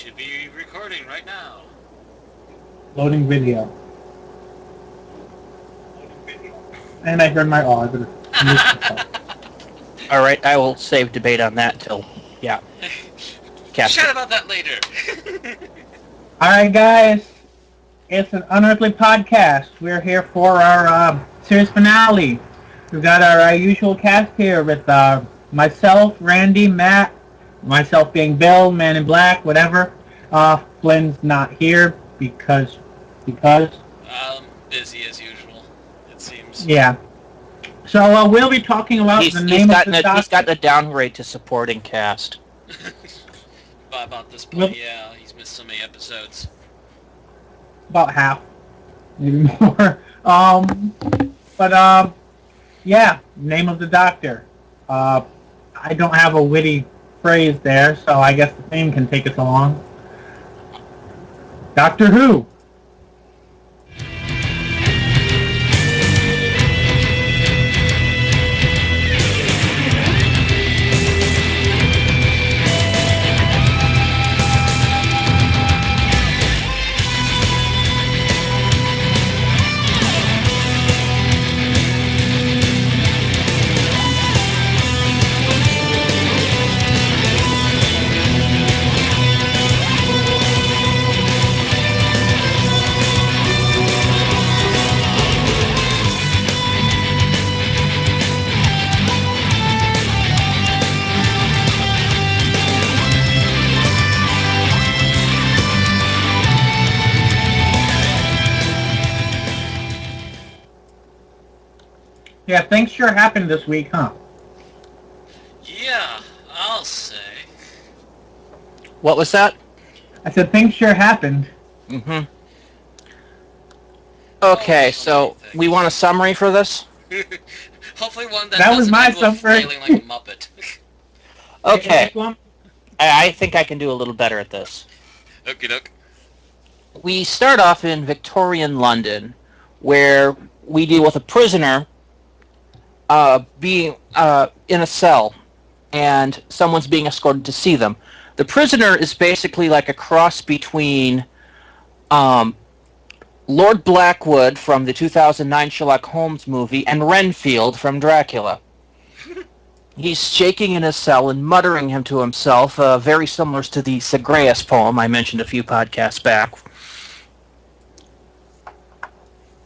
should be recording right now. Loading video. And I heard my audio. All right, I will save debate on that till, yeah. Chat about that later. Alright, guys. It's an Unearthly Podcast. We're here for our series finale. We've got our usual cast here with myself, Randy, Matt, myself being Bill, Man in Black, whatever. Flynn's not here because... Busy as usual, it seems. Yeah. So we'll be talking about the name of the doctor. He's gotten a downgrade to supporting cast. About this point, yeah, he's missed so many episodes. About half, maybe more. Yeah, name of the doctor. I don't have a witty phrase there, so I guess the theme can take us along. Doctor Who. Yeah, things sure happened this week, huh? Yeah, I'll say. What was that? I said things sure happened. Mm-hmm. Okay, so we want a summary for this? Hopefully one that was doesn't my end with summary. failing like a Muppet. Okay, I think I can do a little better at this. Okie doke. We start off in Victorian London, where we deal with a prisoner being in a cell, and someone's being escorted to see them. The prisoner is basically like a cross between Lord Blackwood from the 2009 Sherlock Holmes movie and Renfield from Dracula. He's shaking in his cell and muttering him to himself, very similar to the Sagreus poem I mentioned a few podcasts back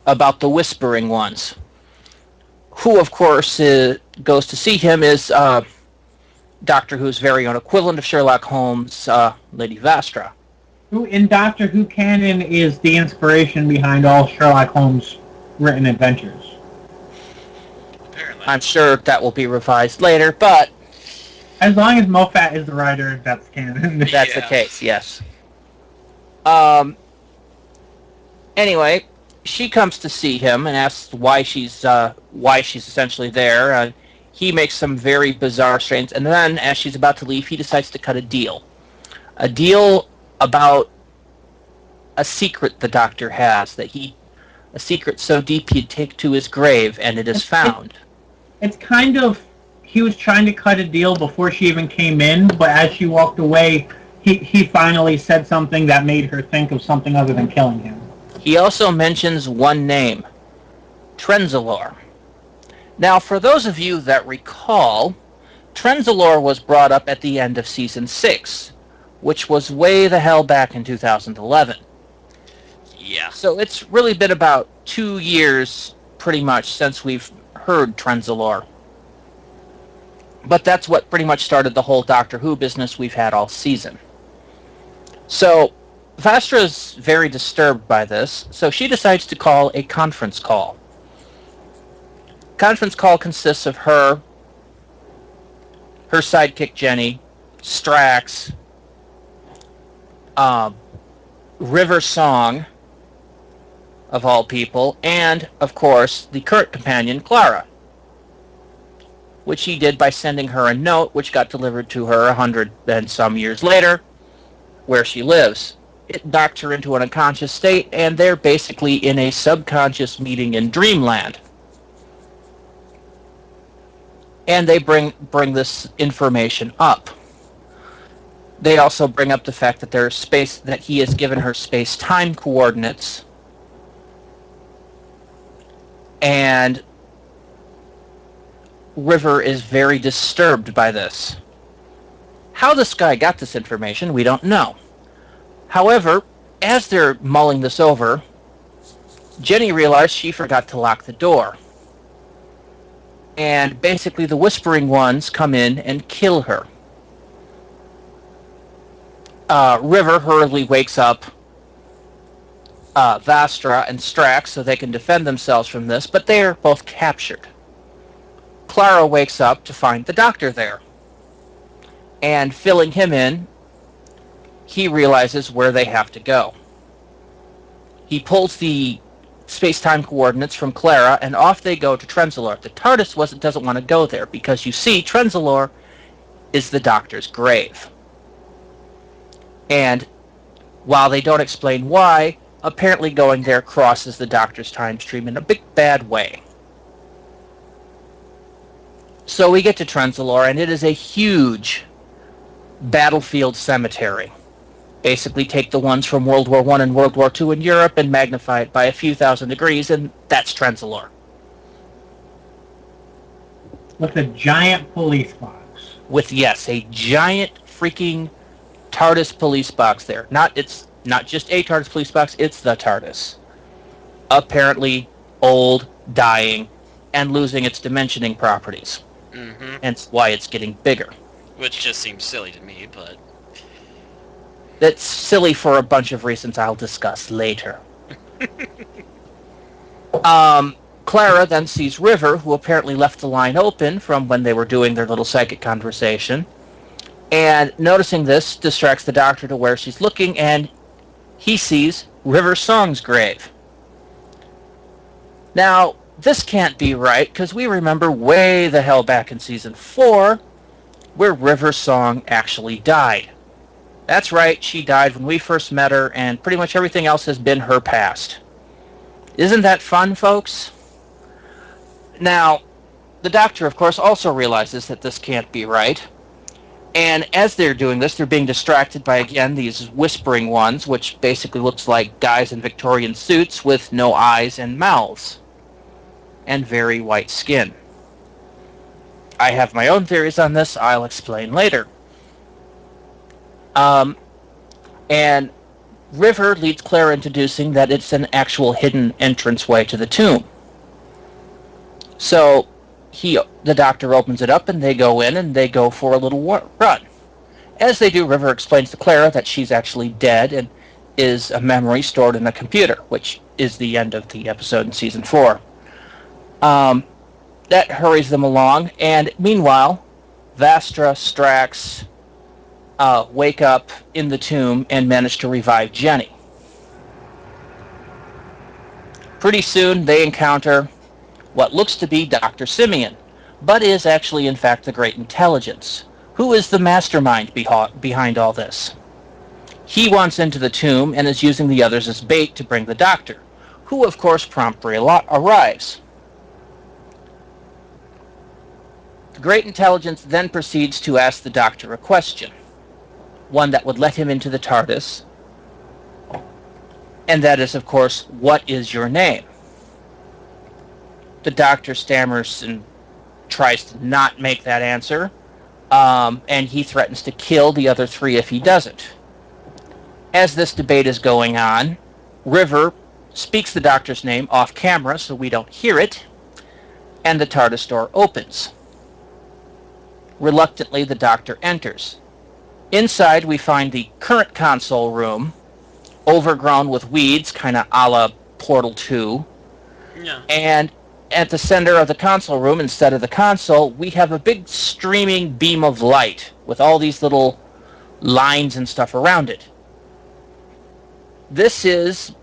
about the Whispering Ones. Who, of course, goes to see him is Doctor Who's very own equivalent of Sherlock Holmes, Lady Vastra. Who in Doctor Who canon is the inspiration behind all Sherlock Holmes written adventures? Apparently. I'm sure that will be revised later, but... As long as Moffat is the writer, that's canon. That's the case, yes. Anyway, she comes to see him and asks why she's essentially there. He makes some very bizarre strains, and then as she's about to leave, he decides to cut a deal. A deal about a secret the Doctor has, a secret so deep he'd take to his grave, and it is found. It's kind of, he was trying to cut a deal before she even came in, but as she walked away, he finally said something that made her think of something other than killing him. He also mentions one name, Trenzalore. Now, for those of you that recall, Trenzalore was brought up at the end of Season 6, which was way the hell back in 2011. Yeah. So it's really been about 2 years, pretty much, since we've heard Trenzalore. But that's what pretty much started the whole Doctor Who business we've had all season. So Vastra's very disturbed by this, so she decides to call a conference call. Conference call consists of her sidekick Jenny, Strax, River Song, of all people, and, of course, the current companion, Clara, which he did by sending her a note which got delivered to her 100 and some years later, where she lives. It knocked her into an unconscious state, and they're basically in a subconscious meeting in dreamland. And they bring this information up. They also bring up the fact that that he has given her space-time coordinates, and River is very disturbed by this. How this guy got this information, we don't know. However, as they're mulling this over, Jenny realized she forgot to lock the door. And basically the Whispering Ones come in and kill her. River hurriedly wakes up Vastra and Strax so they can defend themselves from this, but they are both captured. Clara wakes up to find the Doctor there. And filling him in, he realizes where they have to go. He pulls the space-time coordinates from Clara, and off they go to Trenzalore. The TARDIS doesn't want to go there, because you see, Trenzalore is the Doctor's grave. And while they don't explain why, apparently going there crosses the Doctor's time stream in a big bad way. So we get to Trenzalore, and it is a huge battlefield cemetery. Basically take the ones from World War I and World War II in Europe and magnify it by a few thousand degrees, and that's Trenzalore. With a giant police box. With, yes, a giant freaking TARDIS police box there. It's not just a TARDIS police box, it's the TARDIS. Apparently old, dying, and losing its dimensioning properties. Mm-hmm. Hence why it's getting bigger. Which just seems silly to me, but... That's silly for a bunch of reasons I'll discuss later. Clara then sees River, who apparently left the line open from when they were doing their little psychic conversation, and noticing this distracts the Doctor to where she's looking, and he sees River Song's grave. Now, this can't be right, because we remember way the hell back in Season 4, where River Song actually died. That's right, she died when we first met her, and pretty much everything else has been her past. Isn't that fun, folks? Now, the Doctor, of course, also realizes that this can't be right. And as they're doing this, they're being distracted by, again, these Whispering Ones, which basically looks like guys in Victorian suits with no eyes and mouths. And very white skin. I have my own theories on this. I'll explain later. And River leads Clara into deducing that it's an actual hidden entranceway to the tomb. So the Doctor opens it up, and they go in, and they go for a little run. As they do, River explains to Clara that she's actually dead and is a memory stored in a computer, which is the end of the episode in Season 4. That hurries them along, and meanwhile, Vastra, Strax, wake up in the tomb and manage to revive Jenny. Pretty soon, they encounter what looks to be Dr. Simeon, but is actually, in fact, the Great Intelligence, who is the mastermind behind all this. He wants into the tomb and is using the others as bait to bring the Doctor, who, of course, promptly arrives. The Great Intelligence then proceeds to ask the Doctor a question, one that would let him into the TARDIS, and that is, of course, what is your name? The Doctor stammers and tries to not make that answer, and he threatens to kill the other three if he doesn't. As this debate is going on, River speaks the Doctor's name off camera so we don't hear it, and the TARDIS door opens. Reluctantly, the Doctor enters. Inside, we find the current console room, overgrown with weeds, kind of a la Portal 2. Yeah. And at the center of the console room, instead of the console, we have a big streaming beam of light with all these little lines and stuff around it. This is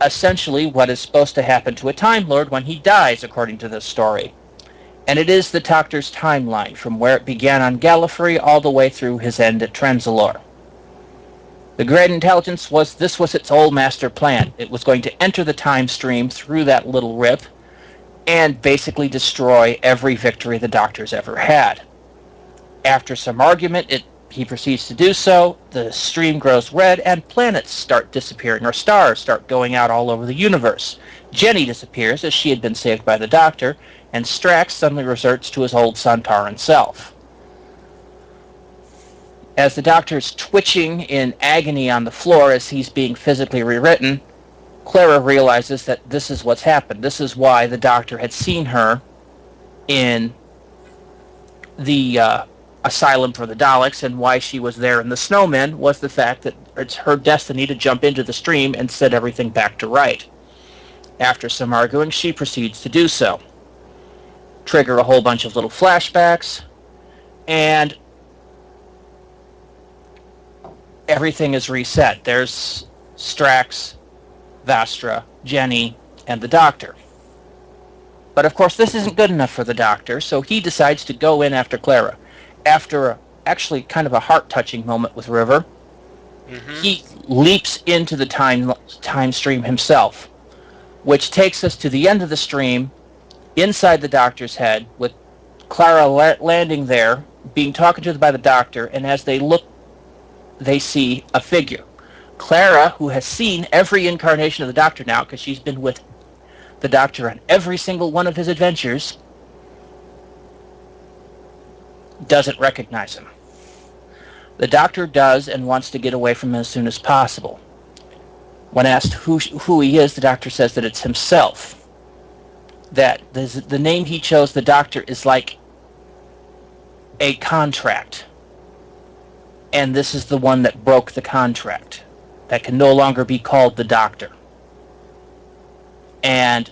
essentially what is supposed to happen to a Time Lord when he dies, according to this story. And it is the Doctor's timeline, from where it began on Gallifrey all the way through his end at Trenzalore. The Great Intelligence was its whole master plan. It was going to enter the time stream through that little rip and basically destroy every victory the Doctor's ever had. After some argument, it he proceeds to do so. The stream grows red, and planets start disappearing, or stars start going out all over the universe. Jenny disappears as she had been saved by the Doctor, and Strax suddenly reverts to his old Sontaran self. As the Doctor is twitching in agony on the floor as he's being physically rewritten, Clara realizes that this is what's happened. This is why the Doctor had seen her in the asylum for the Daleks, and why she was there in the Snowmen was the fact that it's her destiny to jump into the stream and set everything back to right. After some arguing, she proceeds to do so. Trigger a whole bunch of little flashbacks, and everything is reset. There's Strax, Vastra, Jenny, and the Doctor. But of course this isn't good enough for the Doctor, so he decides to go in after Clara. After actually kind of a heart-touching moment with River, he leaps into the time stream himself, which takes us to the end of the stream, inside the Doctor's head, with Clara landing there, being talked to by the Doctor, and as they look, they see a figure. Clara, who has seen every incarnation of the Doctor now, because she's been with the Doctor on every single one of his adventures, doesn't recognize him. The Doctor does, and wants to get away from him as soon as possible. When asked who he is, the Doctor says that it's himself. That the name he chose, the Doctor, is like a contract. And this is the one that broke the contract. That can no longer be called the Doctor. And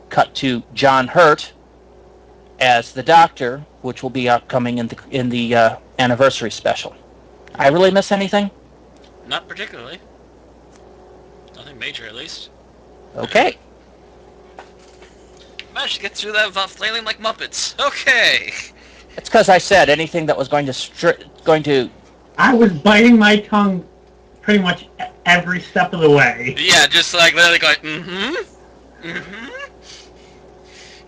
cut to John Hurt as the Doctor, which will be upcoming in the anniversary special. I really miss anything? Not particularly. Nothing major, at least. Okay. Managed to get through that without flailing like Muppets. Okay. It's because I said anything that was going to. I was biting my tongue pretty much every step of the way. Yeah, just like literally going,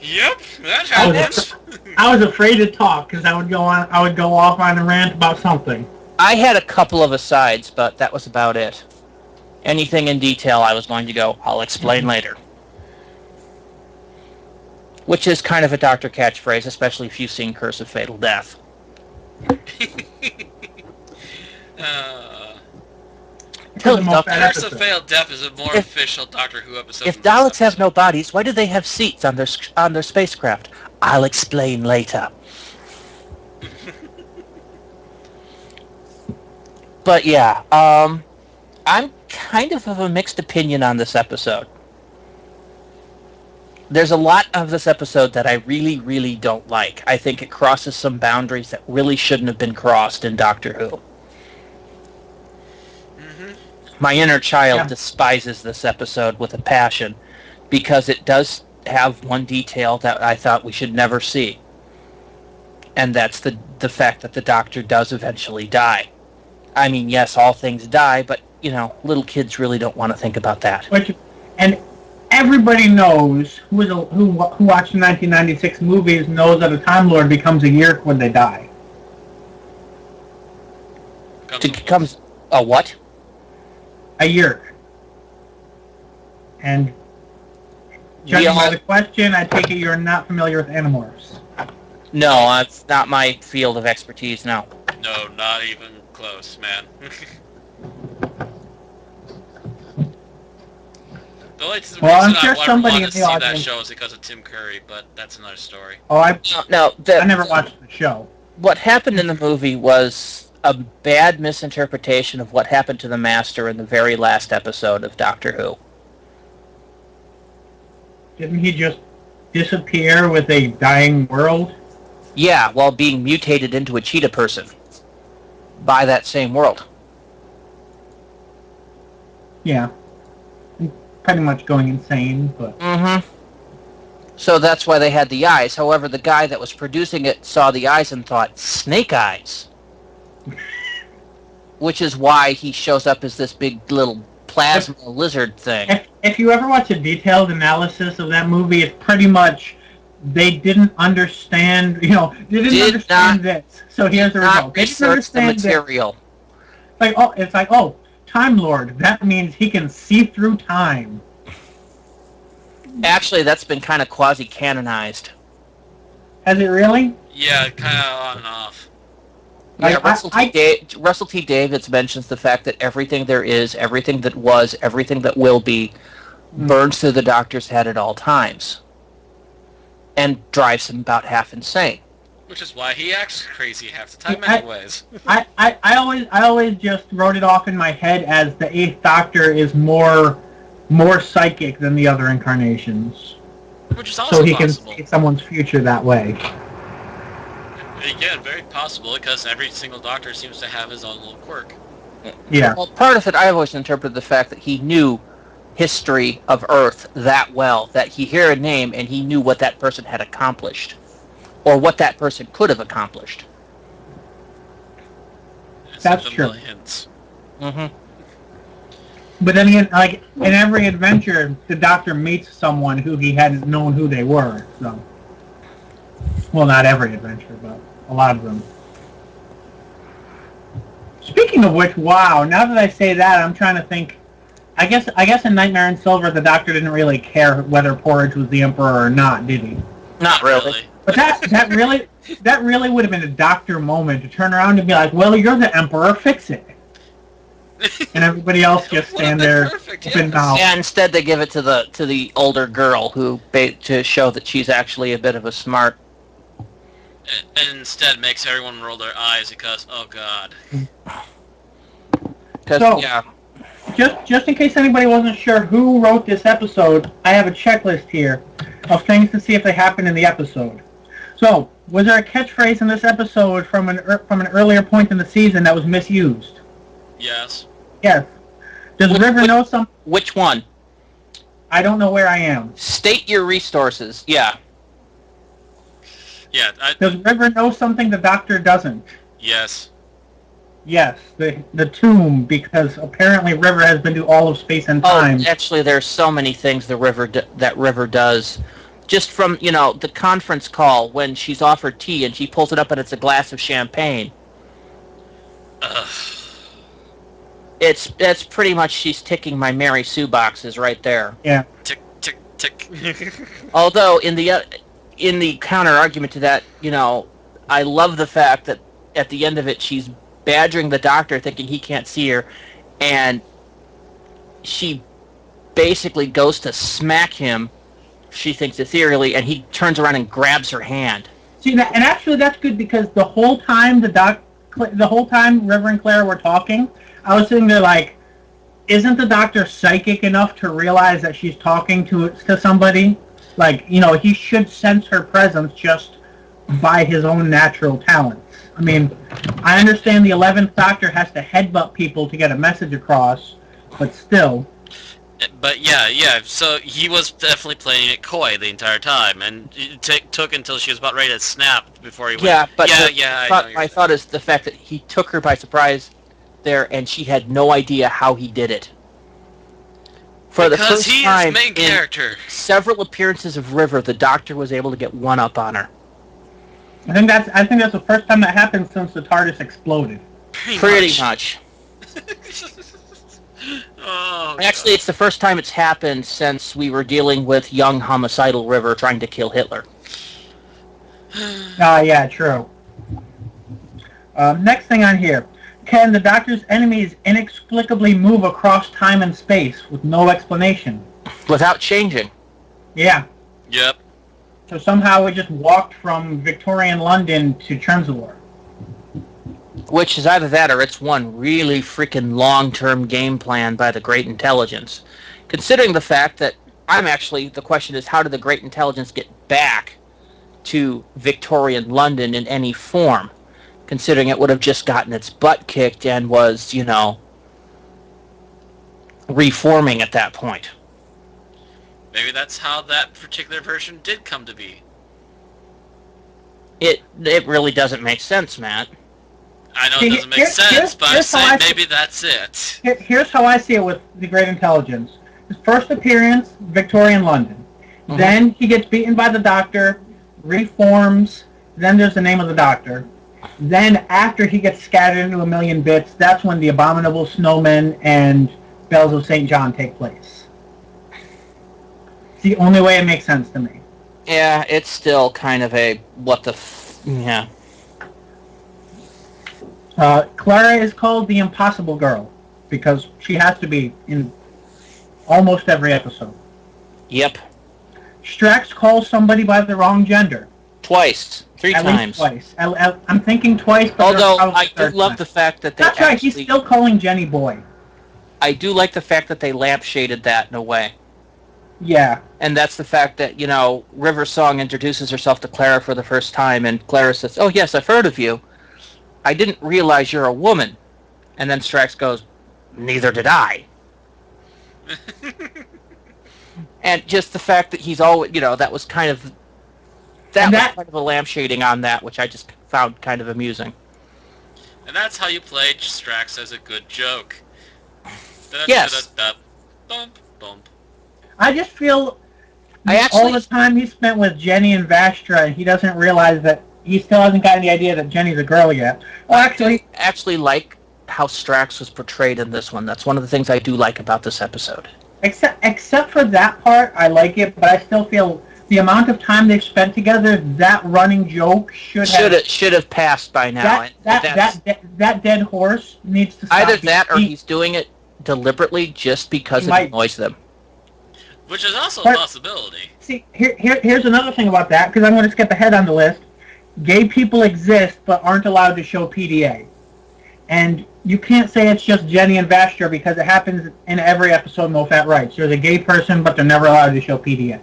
Yep, that happens. I was afraid to talk because I would go off on a rant about something. I had a couple of asides, but that was about it. Anything in detail, I was going to go, I'll explain later. Which is kind of a Doctor catchphrase, especially if you've seen Curse of Fatal Death. Curse of Fatal Death is a more official Doctor Who episode. If Daleks have no bodies, why do they have seats on their spacecraft? I'll explain later. But yeah, I'm kind of a mixed opinion on this episode. There's a lot of this episode that I really, really don't like. I think it crosses some boundaries that really shouldn't have been crossed in Doctor Who. My inner child despises this episode with a passion because it does have one detail that I thought we should never see. And that's the fact that the Doctor does eventually die. I mean, yes, all things die, but, little kids really don't want to think about that. And everybody knows, who watched the 1996 movies knows that a Time Lord becomes a Yeerk when they die. Becomes a what? A Yeerk. And judging by the question, I take it you're not familiar with Animorphs. No, it's not my field of expertise, no. No, not even close, man. The only reason I'm sure I somebody wanted in to the see audience... that show is because of Tim Curry, but that's another story. I never watched watched the show. What happened in the movie was a bad misinterpretation of what happened to the Master in the very last episode of Doctor Who. Didn't he just disappear with a dying world? Yeah, while being mutated into a cheetah person by that same world. Yeah. Pretty much going insane, but... So that's why they had the eyes. However, the guy that was producing it saw the eyes and thought, snake eyes. Which is why he shows up as this big little plasma lizard thing. If you ever watch a detailed analysis of that movie, it's pretty much they didn't understand, they didn't understand this. So here's the result. They didn't understand the material. It's like, Time Lord. That means he can see through time. Actually, that's been kind of quasi-canonized. Has it really? Yeah, kind of on and off. Yeah, Russell T. Davids mentions the fact that everything there is, everything that was, everything that will be, burns through the Doctor's head at all times. And drives him about half insane. Which is why he acts crazy half the time anyways. I always just wrote it off in my head as the 8th Doctor is more psychic than the other incarnations. Which is also possible. So he can see someone's future that way. Again, very possible, because every single Doctor seems to have his own little quirk. Yeah. Well, part of it, I always interpreted the fact that he knew history of Earth that well, that he heard a name and he knew what that person had accomplished, or what that person could have accomplished. That's true. Hints. Mm-hmm. But then again, like, in every adventure, the Doctor meets someone who he hadn't known who they were, so... Well, not every adventure, but a lot of them. Speaking of which, wow, now that I say that, I'm trying to think... I guess in Nightmare in Silver, the Doctor didn't really care whether Porridge was the Emperor or not, did he? Not really. But that really would have been a Doctor moment to turn around and be like, well, you're the Emperor, fix it. And everybody else just stand there open mouth. Yeah, instead they give it to the older girl to show that she's actually a bit of a smart. And instead makes everyone roll their eyes because, oh god. So, yeah. Just in case anybody wasn't sure who wrote this episode, I have a checklist here of things to see if they happened in the episode. So, was there a catchphrase in this episode from an earlier point in the season that was misused? Yes. Yes. Does River know something? Which one? I don't know where I am. State your resources. Yeah. Yeah. Does River know something the Doctor doesn't? Yes. Yes, the tomb, because apparently River has been to all of space and time. Oh, actually, there's so many things that River does. Just from, the conference call when she's offered tea and she pulls it up and it's a glass of champagne. Ugh. It's pretty much she's ticking my Mary Sue boxes right there. Yeah. Tick, tick, tick. Although, in the counter-argument to that, I love the fact that at the end of it, she's badgering the Doctor, thinking he can't see her, and she basically goes to smack him, she thinks ethereally, and he turns around and grabs her hand. See, and actually that's good, because the whole time River and Clara were talking, I was sitting there like, isn't the Doctor psychic enough to realize that she's talking to somebody? Like, he should sense her presence just by his own natural talents. I mean, I understand the 11th Doctor has to headbutt people to get a message across, but still. But yeah, so he was definitely playing it coy the entire time, and it took until she was about ready to snap before he went, yeah, but my thought is the fact that he took her by surprise there, and she had no idea how he did it. For because the first time main character. In several appearances of River, the Doctor was able to get one up on her. I think that's the first time that happened since the TARDIS exploded. Pretty much. Oh, actually, it's the first time it's happened since we were dealing with young homicidal River trying to kill Hitler. Yeah, true. Next thing on here. Can the Doctor's enemies inexplicably move across time and space with no explanation? Without changing. Yeah. Yep. So somehow it just walked from Victorian London to Trenzalore. Which is either that or it's one really freaking long-term game plan by the Great Intelligence. Considering the fact that the question is, how did the Great Intelligence get back to Victorian London in any form? Considering it would have just gotten its butt kicked and was, reforming at that point. Maybe that's how that particular version did come to be. It really doesn't make sense, Matt. I know it doesn't make sense, but I'm saying maybe that's it. Here's how I see it with the Great Intelligence. His first appearance, Victorian London. Mm-hmm. Then he gets beaten by the Doctor. reforms, then there's the name of the Doctor. Then after he gets scattered into a million bits, that's when the Abominable Snowman and Bells of St. John take place. It's the only way it makes sense to me. Yeah, it's still kind of a yeah. Clara is called the Impossible Girl because she has to be in almost every episode. Yep. Strax calls somebody by the wrong gender. Twice. Three At times. least twice. I'm thinking twice. But Although I do love the fact that they That's right, he's still calling Jenny boy. I do like the fact that they lampshaded that in a way. Yeah. And that's the fact that, River Song introduces herself to Clara for the first time, and Clara says, "Oh, yes, I've heard of you. I didn't realize you're a woman." And then Strax goes, "Neither did I." And just the fact that he's always, that was kind of... That was kind of a lampshading on that, which I just found kind of amusing. And that's how you play Strax as a good joke. Yes. Bump, bump. I just feel all the time he spent with Jenny and Vastra, and he doesn't realize that he still hasn't gotten the idea that Jenny's a girl yet. Well, I actually like how Strax was portrayed in this one. That's one of the things I do like about this episode. Except for that part, I like it, but I still feel the amount of time they've spent together, that running joke should have passed by now. That dead horse needs to stop. Either that, or he's doing it deliberately just because it annoys them. Which is also a possibility. See, here's another thing about that, because I'm going to skip ahead on the list. Gay people exist, but aren't allowed to show PDA. And you can't say it's just Jenny and Vastra, because it happens in every episode of No Fat Rights. There's a gay person, but they're never allowed to show PDA.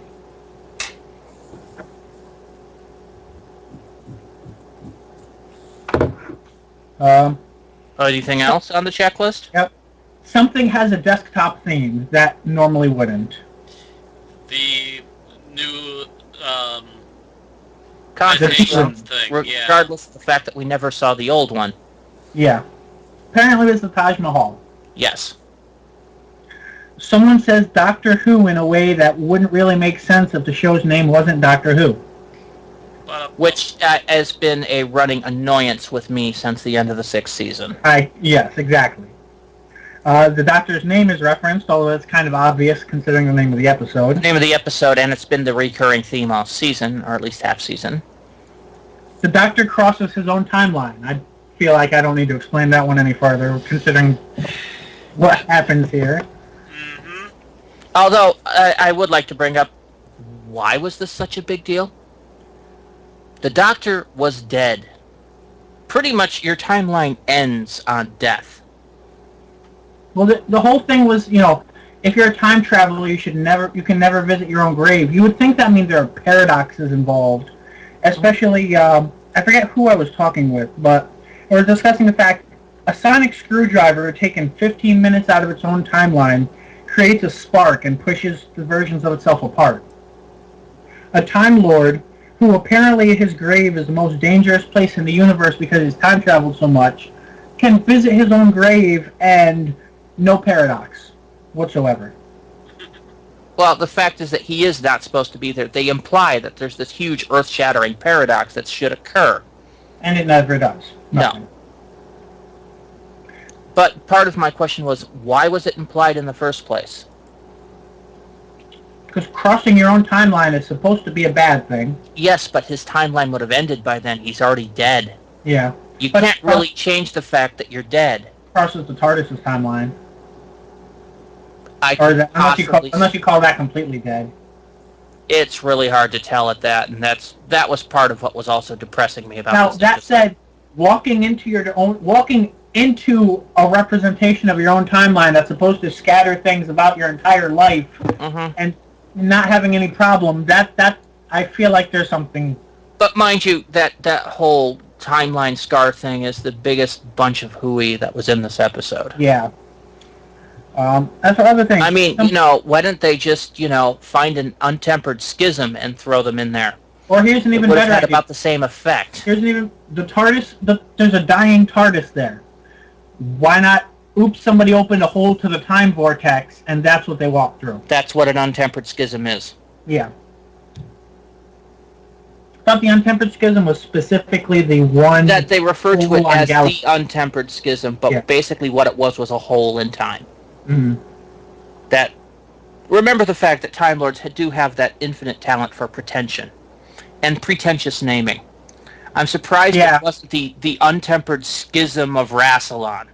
Anything else on the checklist? Yep. Something has a desktop theme that normally wouldn't. The new conversation thing, regardless of the fact that we never saw the old one. Yeah. Apparently it's the Taj Mahal. Yes. Someone says Doctor Who in a way that wouldn't really make sense if the show's name wasn't Doctor Who. Which has been a running annoyance with me since the end of the 6th season. Yes, exactly. The Doctor's name is referenced, although it's kind of obvious considering the name of the episode. The name of the episode, and it's been the recurring theme all season, or at least half season. The Doctor crosses his own timeline. I feel like I don't need to explain that one any further, considering what happens here. Mm-hmm. Although, I would like to bring up, why was this such a big deal? The Doctor was dead. Pretty much your timeline ends on death. Well, the whole thing was, if you're a time traveler, you can never visit your own grave. You would think that means there are paradoxes involved, especially, I forget who I was talking with, but we were discussing the fact a sonic screwdriver taken 15 minutes out of its own timeline creates a spark and pushes the versions of itself apart. A Time Lord, who apparently his grave is the most dangerous place in the universe because he's time traveled so much, can visit his own grave and no paradox whatsoever. Well, the fact is that he is not supposed to be there. They imply that there's this huge earth-shattering paradox that should occur. And it never does. Nothing. No. But part of my question was, why was it implied in the first place? Because crossing your own timeline is supposed to be a bad thing. Yes, but his timeline would have ended by then. He's already dead. Yeah. You can't really change the fact that you're dead. Crosses the TARDIS's timeline. Unless you call that completely dead. It's really hard to tell at that, and that was part of what was also depressing me about now, this. Now, that said, walking into a representation of your own timeline that's supposed to scatter things about your entire life and not having any problem, that I feel like there's something... But mind you, that whole timeline scar thing is the biggest bunch of hooey that was in this episode. Yeah. That's for other things. I mean, why don't they just, find an untempered schism and throw them in there? Or here's an even better idea. About the same effect. Here's the TARDIS, there's a dying TARDIS there. Why not, somebody opened a hole to the time vortex, and that's what they walked through. That's what an untempered schism is. Yeah. thought the Untempered Schism was specifically the one That they refer to it hole on as Galaxy. the Untempered Schism, but Yeah. basically what it was a hole in time. Mhm. That remember the fact that Time Lords do have that infinite talent for pretension and pretentious naming. I'm surprised Yeah. it wasn't the Untempered Schism of Rassilon.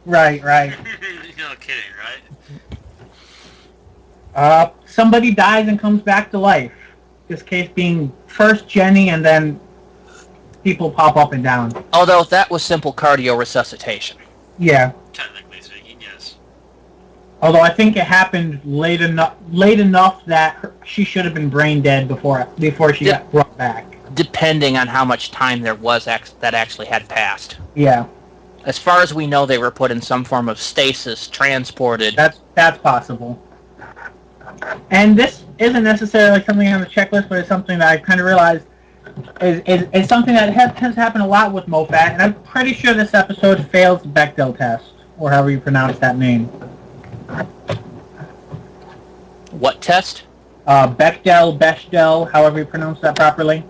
Right. No kidding, right? Somebody dies and comes back to life. This case being first Jenny, and then people pop up and down. Although that was simple cardio resuscitation. Yeah. Technically speaking, yes. Although I think it happened late enough that she should have been brain dead before she got brought back. Depending on how much time there was that actually had passed. Yeah. As far as we know, they were put in some form of stasis, transported. That's possible. And this isn't necessarily something on the checklist, but it's something that I kind of realized is something that has happened a lot with MoFat, and I'm pretty sure this episode fails the Bechdel test, or however you pronounce that name. What test? Bechdel, however you pronounce that properly.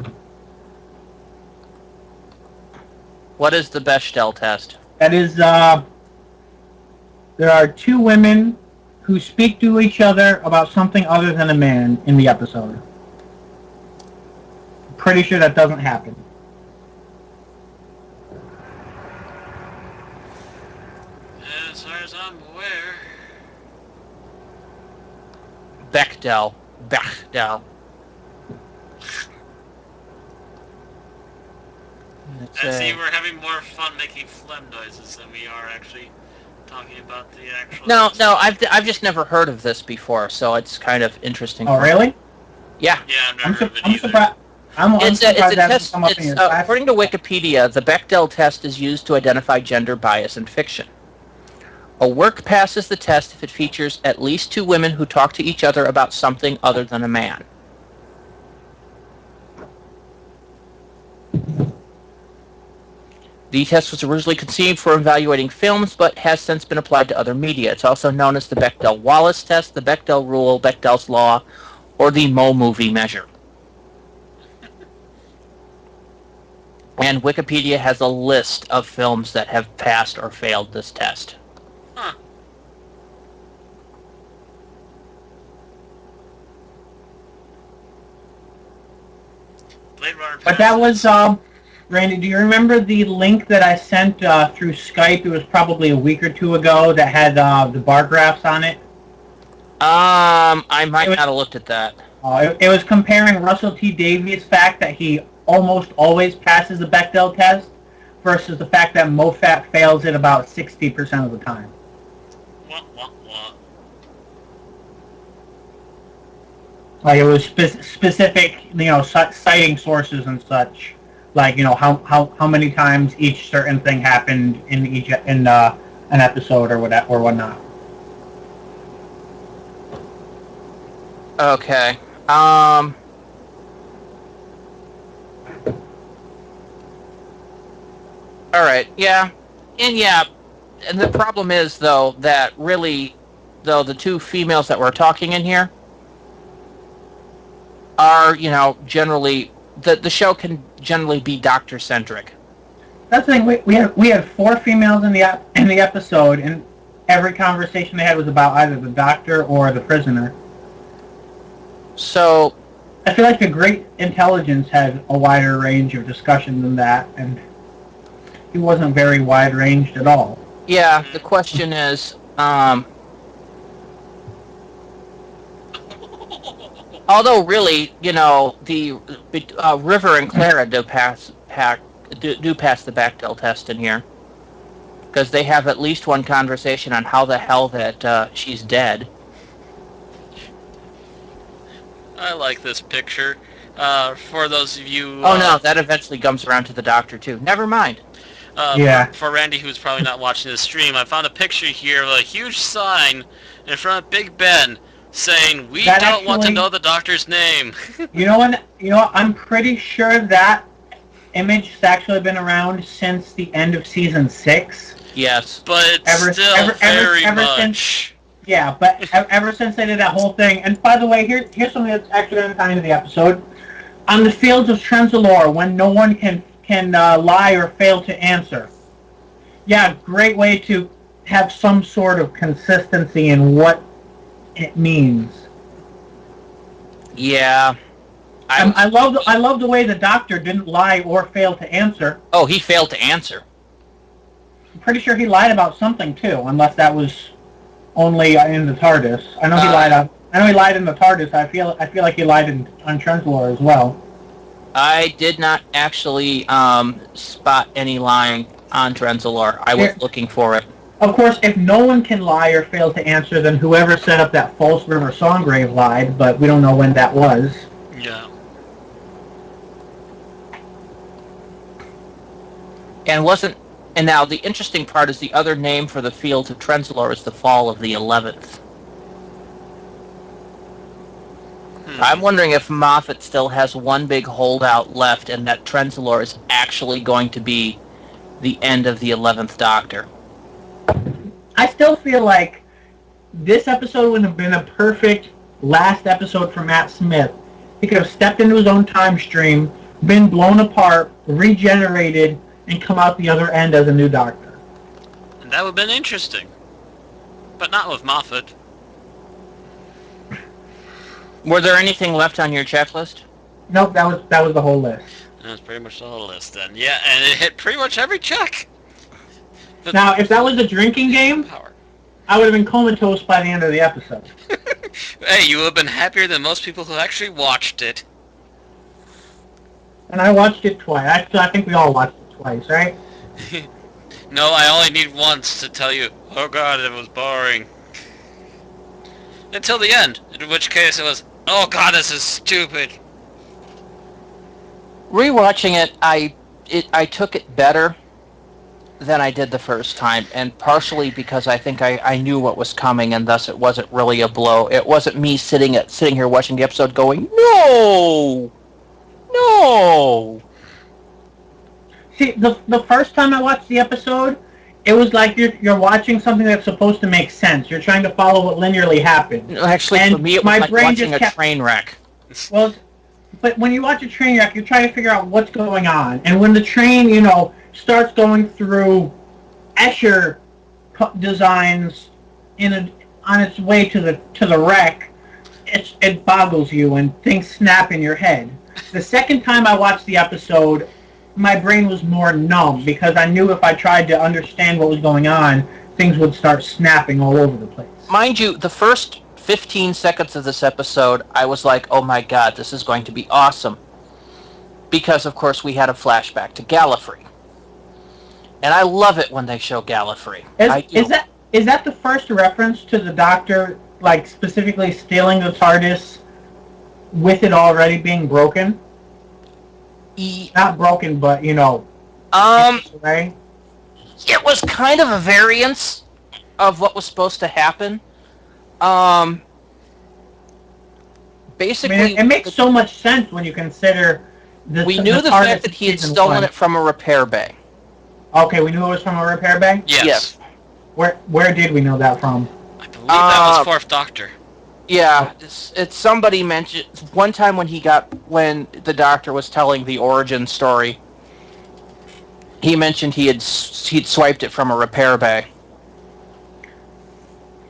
What is the Bechdel test? That is, there are two women who speak to each other about something other than a man in the episode. Pretty sure that doesn't happen. As far as I'm aware. Bechdel. And see, we're having more fun making phlegm noises than we are actually talking about the actual... No, I've just never heard of this before, so it's kind of interesting. Oh, really? Yeah. Yeah, I've never heard of it I'm either. surprised. I'm It's a surprised that hasn't test. come up in your class. According to Wikipedia, the Bechdel test is used to identify gender bias in fiction. A work passes the test if it features at least two women who talk to each other about something other than a man. The test was originally conceived for evaluating films, but has since been applied to other media. It's also known as the Bechdel-Wallace test, the Bechdel rule, Bechdel's law, or the Mo movie measure. And Wikipedia has a list of films that have passed or failed this test. Huh. Blade Runner But that was, Randy, do you remember the link that I sent through Skype? It was probably a week or two ago that had the bar graphs on it. I might not have looked at that. It was comparing Russell T. Davies' fact that he almost always passes the Bechdel test versus the fact that MoFat fails it about 60% of the time. What? Like, it was specific, citing sources and such. Like, how many times each certain thing happened in an episode or whatnot. Okay. Alright, yeah. And the problem is, though, that really, the two females that we're talking in here are, generally, the show can generally be doctor-centric. That's the thing. We had four females in the episode, and every conversation they had was about either the doctor or the prisoner. So I feel like the Great Intelligence had a wider range of discussion than that, and he wasn't very wide-ranged at all. yeah, the question is, although really, the River and Clara do pass the Bechdel test in here, because they have at least one conversation on how the hell that she's dead. I like this picture. For those of you... Oh no, that eventually comes around to the doctor too. Never mind. Yeah. For Randy, who's probably not watching the stream, I found a picture here of a huge sign in front of Big Ben saying, "We don't want to know the doctor's name." You know what? I'm pretty sure that image has actually been around since the end of season 6. Yes. But it's still very much... Yeah, but ever since they did that whole thing, and by the way, here's something that's actually going to tie into the episode. on the fields of Trenzalore, when no one can lie or fail to answer. Yeah, great way to have some sort of consistency in what it means. Yeah. I love the way the Doctor didn't lie or fail to answer. Oh, he failed to answer. I'm pretty sure he lied about something too, unless that was only in the TARDIS. I know he lied. I know he lied in the TARDIS. I feel like he lied on Trenzalore as well. I did not actually spot any lying on Trenzalore. I was looking for it. Of course, if no one can lie or fail to answer, then whoever set up that false River Songgrave lied, but we don't know when that was. Yeah. And now the interesting part is the other name for the fields of Trenzalore is the Fall of the 11th. I'm wondering if Moffat still has one big holdout left and that Trenzalore is actually going to be the end of the 11th Doctor. I still feel like this episode would have been a perfect last episode for Matt Smith. He could have stepped into his own time stream, been blown apart, regenerated, and come out the other end as a new Doctor. And that would have been interesting. But not with Moffat. Were there anything left on your checklist? Nope, that was the whole list. That's pretty much the whole list then. Yeah, and it hit pretty much every check. Now, if that was a drinking game, I would have been comatose by the end of the episode. Hey, you would have been happier than most people who actually watched it. And I watched it twice. Actually, I think we all watched it twice, right? No, I only need once to tell you, oh god, it was boring. Until the end, in which case it was, oh god, this is stupid. Rewatching it, I took it better than I did the first time, and partially because I think I knew what was coming, and thus it wasn't really a blow. It wasn't me sitting here watching the episode going, no! See, the first time I watched the episode, it was like you're watching something that's supposed to make sense. You're trying to follow what linearly happened. Actually, and for me, it was like watching a train wreck. Well, but when you watch a train wreck, you're trying to figure out what's going on. And when the train, starts going through Escher designs on its way to the wreck, it boggles you and things snap in your head. The second time I watched the episode, my brain was more numb because I knew if I tried to understand what was going on, things would start snapping all over the place. Mind you, the first 15 seconds of this episode, I was like, oh my god, this is going to be awesome. Because, of course, we had a flashback to Gallifrey. And I love it when they show Gallifrey. Is that the first reference to the Doctor, like, specifically stealing the TARDIS with it already being broken? Not broken, but, right? It was kind of a variance of what was supposed to happen. Basically, I mean, it makes so much sense when you consider we knew the fact that he had stolen it from a repair bay. Okay, we knew it was from a repair bay? Yes. Where did we know that from? I believe that was Fourth Doctor. Yeah, it's somebody mentioned one time when the Doctor was telling the origin story. He mentioned he'd swiped it from a repair bay.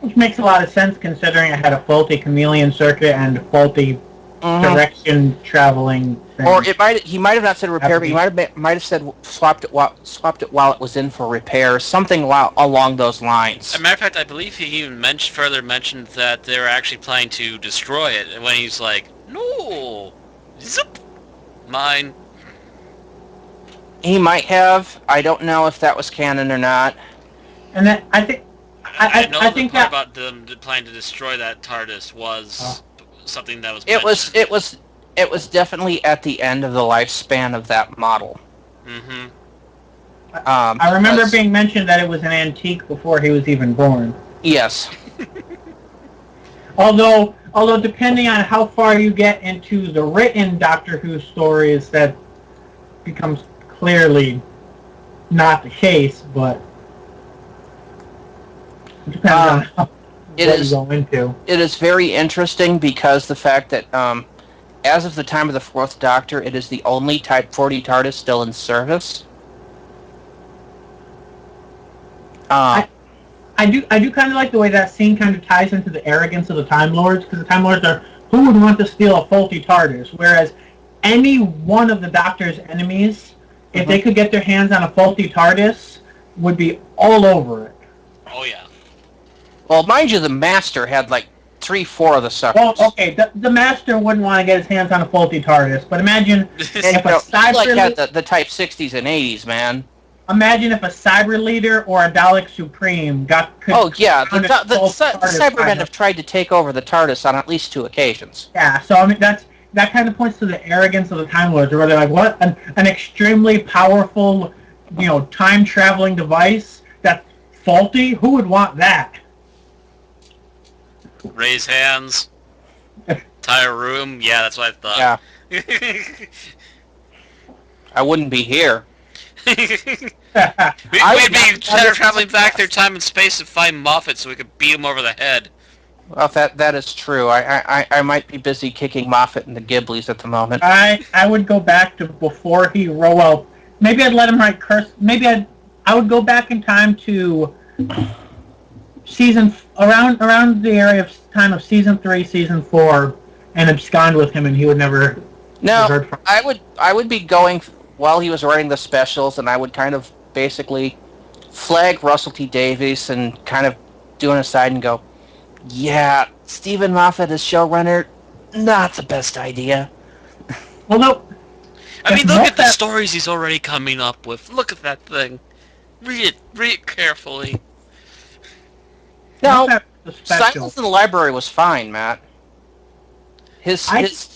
Which makes a lot of sense considering it had a faulty chameleon circuit and faulty direction traveling thing. Or he might have not said repair, but he might have said swapped it while it was in for repair, something along those lines. As a matter of fact, I believe he even further mentioned that they were actually planning to destroy it, and when he's like, no, zip, mine. He might have. I don't know if that was canon or not. And then I think I think the part about them planning to destroy that TARDIS was something that was mentioned. It was definitely at the end of the lifespan of that model. Mm-hmm. I remember being mentioned that it was an antique before he was even born. Yes. Although depending on how far you get into the written Doctor Who stories, that becomes clearly not the case, but it depends on what you go into. It is very interesting because the fact that as of the time of the Fourth Doctor, it is the only Type 40 TARDIS still in service. I do kind of like the way that scene kind of ties into the arrogance of the Time Lords, because the Time Lords are, who would want to steal a faulty TARDIS? Whereas any one of the Doctor's enemies, if they could get their hands on a faulty TARDIS, would be all over it. Oh, yeah. Well, mind you, the Master had like 3-4 of the suckers. Well, okay, the Master wouldn't want to get his hands on a faulty TARDIS, but imagine if a cyber had the Type 60s and 80s, man. Imagine if a Cyber Leader or a Dalek Supreme the Cybermen have tried to take over the TARDIS on at least 2 occasions. Yeah, so I mean that kind of points to the arrogance of the Time Lords, where they're like, what, an extremely powerful, time traveling device that's faulty? Who would want that? Raise hands. Entire room. Yeah, that's what I thought. Yeah. I wouldn't be here. We'd be traveling back through time and space to find Moffat so we could beat him over the head. Well, that is true. I might be busy kicking Moffat in the Ghiblies at the moment. I would go back to before he well, maybe I'd let him write curse. Maybe I would go back in time to around the area of time of season 3, season 4, and abscond with him, and he would never. No, I would be going while he was writing the specials, and I would kind of basically flag Russell T Davies and kind of do an aside and go, yeah, Stephen Moffat as showrunner, not the best idea. Well, no. I mean, look at the stories he's already coming up with. Look at that thing. Read it carefully. No, Silence in the Library was fine, Matt. His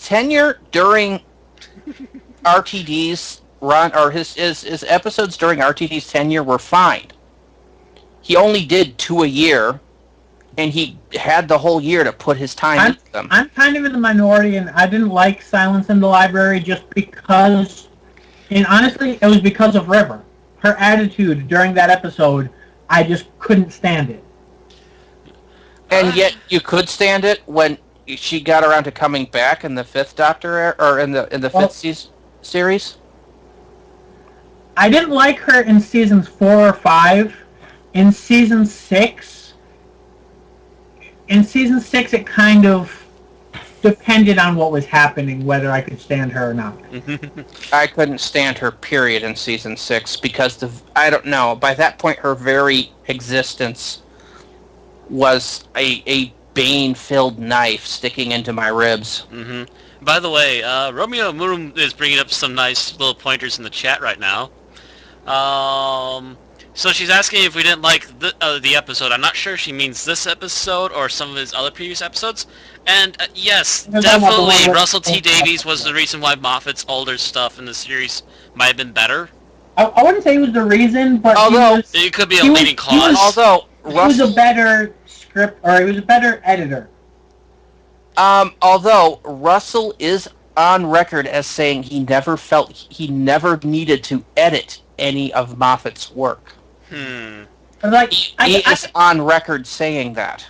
tenure during RTD's run, or his episodes during RTD's tenure were fine. He only did 2 a year, and he had the whole year to put his time into them. I'm kind of in the minority, and I didn't like Silence in the Library just because, and honestly, it was because of River. Her attitude during that episode, I just couldn't stand it. And yet, you could stand it when she got around to coming back in the Fifth Doctor, or in the fifth series. I didn't like her in seasons 4 or 5. In season 6, it kind of depended on what was happening, whether I could stand her or not. I couldn't stand her, period, in season 6, because I don't know, by that point her very existence was a bane-filled knife sticking into my ribs. Mm-hmm. By the way, Romeo Moon is bringing up some nice little pointers in the chat right now. So she's asking if we didn't like the episode. I'm not sure if she means this episode or some of his other previous episodes. And yes, definitely Russell T Davies was the reason why Moffat's older stuff in the series might have been better. I wouldn't say he was the reason, but it could be a leading cause. He was a better script, or he was a better editor. Although Russell is on record as saying he never felt he never needed to edit any of Moffat's work. Like, he is on record saying that.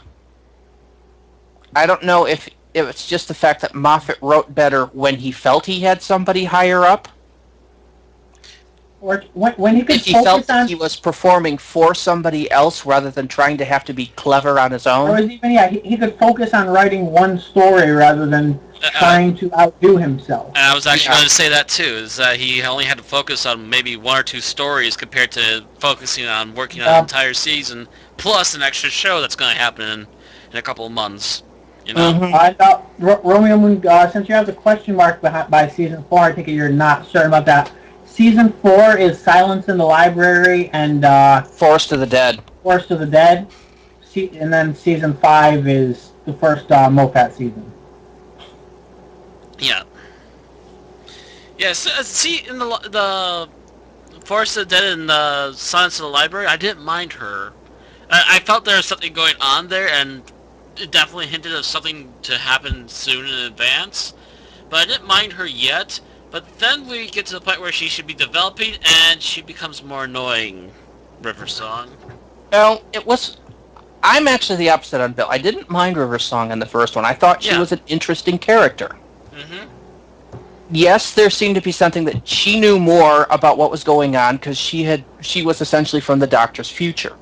I don't know if it's just the fact that Moffat wrote better when he felt he had somebody higher up. Or when he could if he felt that he was performing for somebody else rather than trying to have to be clever on his own. Or even, he could focus on writing one story rather than trying to outdo himself. And I was actually going to say that too, is that he only had to focus on maybe 1 or 2 stories compared to focusing on working on an entire season, plus an extra show that's going to happen in a couple of months. You know? Mm-hmm. I thought, Romeo Moon, since you have the question mark by season 4, I think you're not certain about that. Season 4 is Silence in the Library and Forest of the Dead. Forest of the Dead. And then season 5 is the first Moffat season. Yeah. Yes, see, in the Forest of the Dead and the Silence of the Library, I didn't mind her. I felt there was something going on there, and it definitely hinted of something to happen soon in advance. But I didn't mind her yet. But then we get to the point where she should be developing, and she becomes more annoying. River Song. Well, I'm actually the opposite on Bill. I didn't mind River Song in the first one. I thought she was an interesting character. Mm-hmm. yes, there seemed to be something that she knew more about what was going on because she was essentially from the Doctor's future.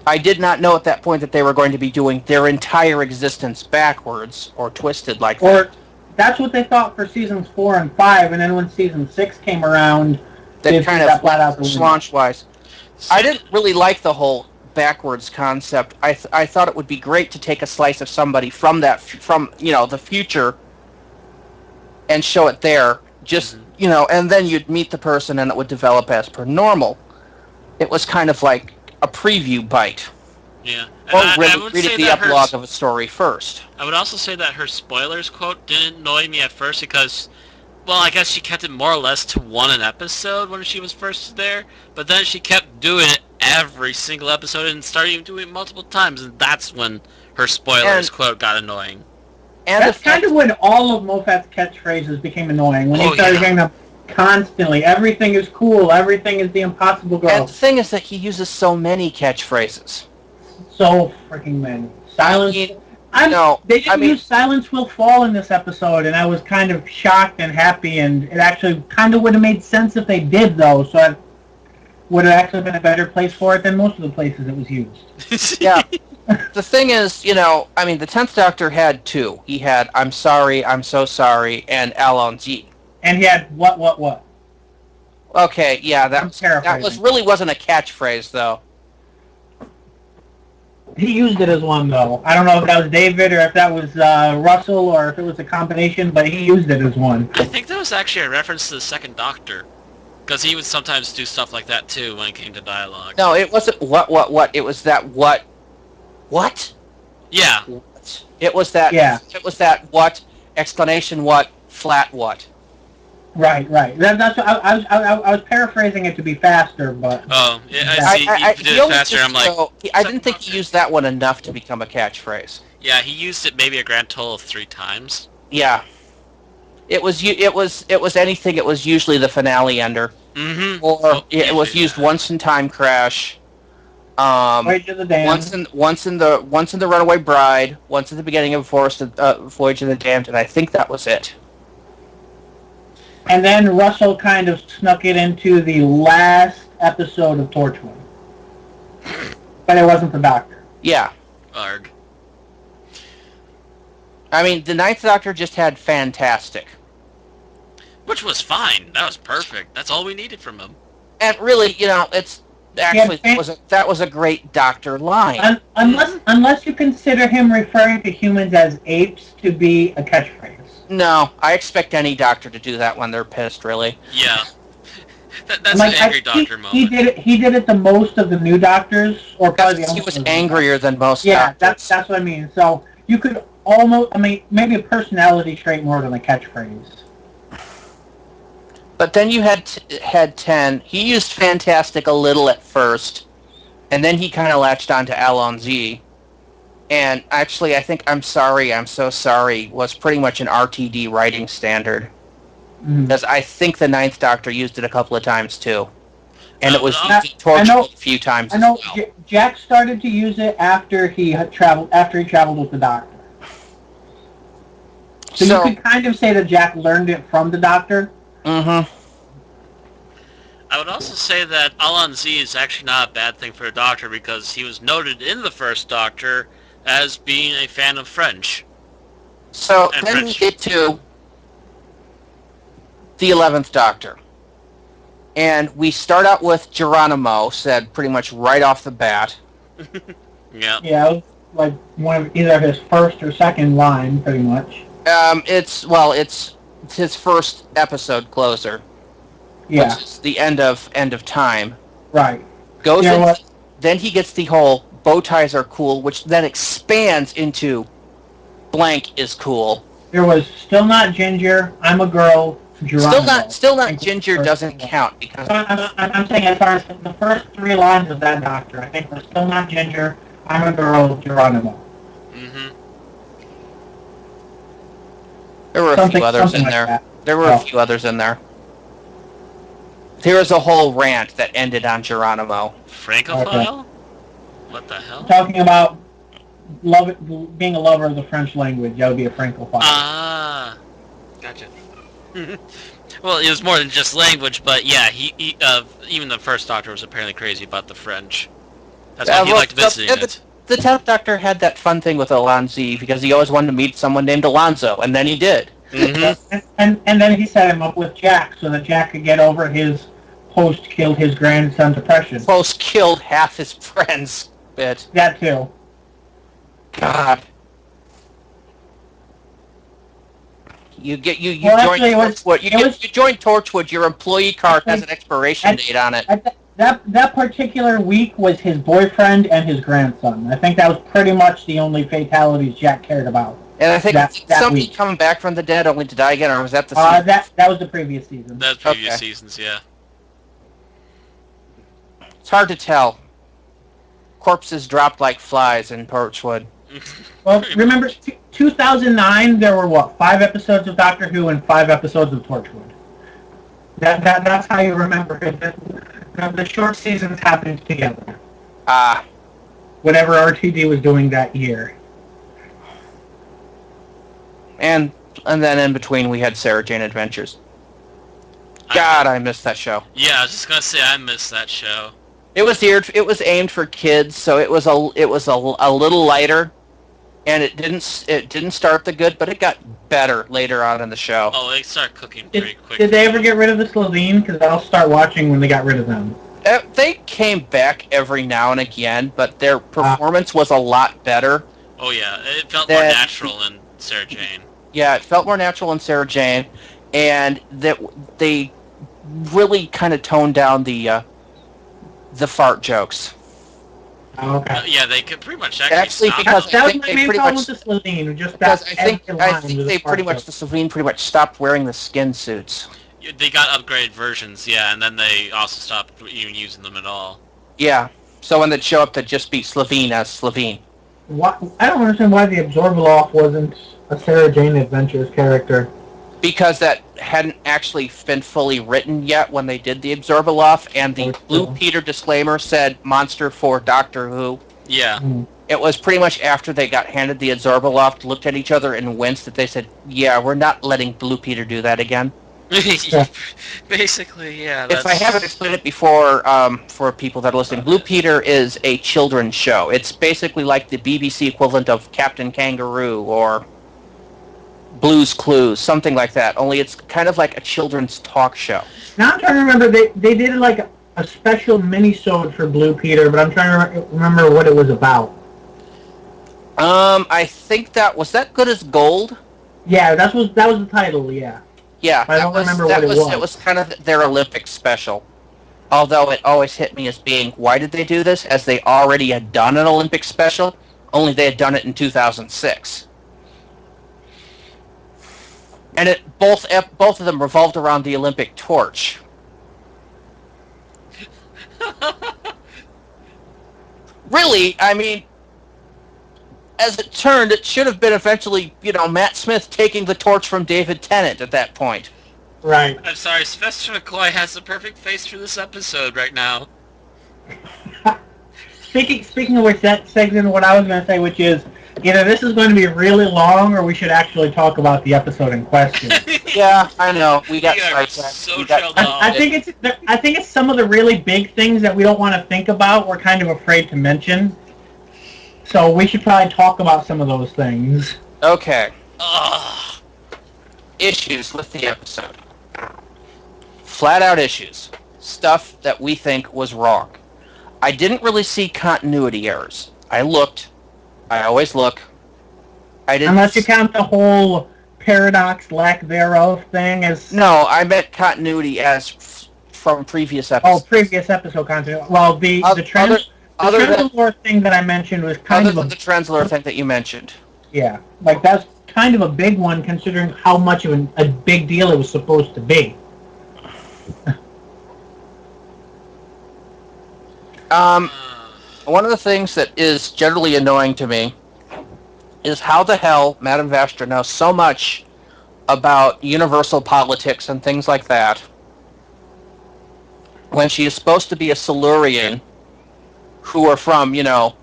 I did not know at that point that they were going to be doing their entire existence backwards or twisted like that. Or that's what they thought for seasons 4 and 5, and then when season 6 came around, They they kind threw of that flat out the window. launch-wise. I didn't really like the whole backwards concept. I thought it would be great to take a slice of somebody from the future and show it there. Just and then you'd meet the person and it would develop as per normal. It was kind of like a preview bite. Yeah. Or I really would read say the that epilogue of a story first. I would also say that her spoilers quote didn't annoy me at first because, well, I guess she kept it more or less to one an episode when she was first there, but then she kept doing it every single episode and started even doing it multiple times, and that's when her spoilers quote got annoying. And that's kind of when all of Moffat's catchphrases became annoying, when he started hearing them constantly. Everything is cool, everything is the impossible girl. And the thing is that he uses so many catchphrases. So freaking many. Silence. They didn't use Silence Will Fall in this episode, and I was kind of shocked and happy, and it actually kind of would have made sense if they did, though, so it would have actually been a better place for it than most of the places it was used. Yeah. The thing is, the 10th Doctor had two. He had I'm sorry, I'm so sorry, and Allons-y. And he had what? Okay, yeah, that really wasn't a catchphrase, though. He used it as one, though. I don't know if that was David or if that was Russell or if it was a combination, but he used it as one. I think that was actually a reference to the Second Doctor, because he would sometimes do stuff like that, too, when it came to dialogue. No, it wasn't what. It was that what. What? Yeah. What? It was that. Yeah. It was that what, explanation what, flat what. Right. That's what I was paraphrasing it to be faster, but... Oh, yeah, I see. You did it faster, I'm like... I didn't think he used that one enough to become a catchphrase. Yeah, he used it maybe a grand total of 3 times. Yeah. It was anything, it was usually the finale ender. Mm-hmm. Or it was used once in Time Crash. Voyage of the Damned. Once in the Runaway Bride, once at the beginning of Voyage of the Damned, and I think that was it. And then Russell kind of snuck it into the last episode of Torchwood. But it wasn't the Doctor. Yeah. Arg. I mean, the Ninth Doctor just had fantastic. Which was fine. That was perfect. That's all we needed from him. And really, it's... Actually, that was a great Doctor line. Unless you consider him referring to humans as apes to be a catchphrase. No, I expect any Doctor to do that when they're pissed, really. Yeah. That's an angry Doctor moment. He did it the most of the new Doctors, or probably he was angrier than most Doctors. Doctors. That's what I mean. So you could almost, maybe a personality trait more than a catchphrase. But then you had 10. He used fantastic a little at first, and then he kind of latched on to Allons-y. And actually, I think I'm sorry, I'm so sorry was pretty much an RTD writing standard. Because I think the Ninth Doctor used it a couple of times too. And it was used in Torchwood a few times as well. Jack started to use it after he traveled with the Doctor. So you could kind of say that Jack learned it from the Doctor. Mm-hmm. I would also say that Allons-y is actually not a bad thing for a Doctor because he was noted in the first Doctor as being a fan of French. So then we get to the 11th Doctor. And we start out with Geronimo, said pretty much right off the bat. Yeah. Yeah, it was like one of either his first or second line, pretty much. It's his first episode closer. Yeah. Which is the end of time. Right. Then he gets the whole bow ties are cool, which then expands into blank is cool. There was still not Ginger, I'm a girl, Geronimo. Still not Ginger doesn't count because I'm saying as far as the first 3 lines of that Doctor, I think was still not Ginger, I'm a girl, Geronimo. Mm-hmm. There were a few others in there. There were a few others in there. There was a whole rant that ended on Geronimo. Francophile? Okay. What the hell? Talking about being a lover of the French language, that would be a Francophile. Ah, gotcha. Well, it was more than just language, but yeah, even the first Doctor was apparently crazy about the French. That's why he Well, liked visiting it. the 10th Doctor had that fun thing with Alonzi because he always wanted to meet someone named Alonzo, and then he did. Mm-hmm. And then he set him up with Jack so that Jack could get over his post killed his grandson depression. Post killed half his friends. Bit. That too. God. You join Torchwood. You join Torchwood. Your employee card has an expiration date on it. That particular week was his boyfriend and his grandson. I think that was pretty much the only fatalities Jack cared about. And I think that somebody week. coming back from the dead only to die again, or was that the season? That was the previous season. That's previous seasons, yeah. It's hard to tell. Corpses dropped like flies in Torchwood. Well, remember, 2009, there were, 5 episodes of Doctor Who and 5 episodes of Torchwood. That's how you remember it. The short seasons happened together. Whatever RTD was doing that year. And then in between we had Sarah Jane Adventures. God, I missed that show. Yeah, I was just gonna say I missed that show. It was aimed for kids, so it was a little lighter, and it didn't start the good, but it got better later on in the show. Oh, they started cooking pretty quick. Did they ever get rid of the Slovene? Because I'll start watching when they got rid of them. They came back every now and again, but their performance was a lot better. Oh yeah, it felt more natural in Sarah Jane. Yeah, it felt more natural in Sarah Jane, and that they really kind of toned down the fart jokes. Okay. Yeah, they could pretty much actually because that was my main problem with the Slovene. Just because I think they pretty much the Slovene pretty much stopped wearing the skin suits. They got upgraded versions, yeah, and then they also stopped even using them at all. Yeah, so when they'd show up, they'd just be Slovene as Slovene. I don't understand why the Absorbaloff wasn't a Sarah Jane Adventures character. Because that hadn't actually been fully written yet when they did the Absorbaloff, and the Blue Peter disclaimer said monster for Doctor Who. Yeah. It was pretty much after they got handed the Absorbaloff, looked at each other and winced that they said, yeah, we're not letting Blue Peter do that again. Basically, yeah. If I haven't explained it before, for people that are listening, Blue Peter is a children's show. It's basically like the BBC equivalent of Captain Kangaroo or Blue's Clues, something like that. Only it's kind of like a children's talk show. Now I'm trying to remember, they did like a special mini-sode for Blue Peter, but I'm trying to remember what it was about. I think was that Good as Gold? Yeah, that was the title, yeah. Yeah, I don't remember what it was. It was kind of their Olympic special. Although it always hit me as being, why did they do this? As they already had done an Olympic special, only they had done it in 2006. And both of them revolved around the Olympic torch. Really, I mean, as it turned, it should have been eventually, Matt Smith taking the torch from David Tennant at that point. Right. I'm sorry, Sylvester McCoy has the perfect face for this episode right now. Speaking of which, that segues into what I was going to say, which is, either this is going to be really long, or we should actually talk about the episode in question. Yeah, I know. We got sidetracked. I think it's some of the really big things that we don't want to think about. We're kind of afraid to mention. So we should probably talk about some of those things. Okay. Issues with the episode. Flat out issues. Stuff that we think was wrong. I didn't really see continuity errors. I looked. I always look. I didn't. Unless you count the whole paradox, lack thereof thing as. No, I meant continuity as from previous episodes. Oh, previous episode continuity. Well, the Trenzalore thing that I mentioned was kind of the Trenzalore thing that you mentioned. Yeah, like that's kind of a big one considering how much of a big deal it was supposed to be. One of the things that is generally annoying to me is how the hell Madame Vastra knows so much about universal politics and things like that when she is supposed to be a Silurian who are from, who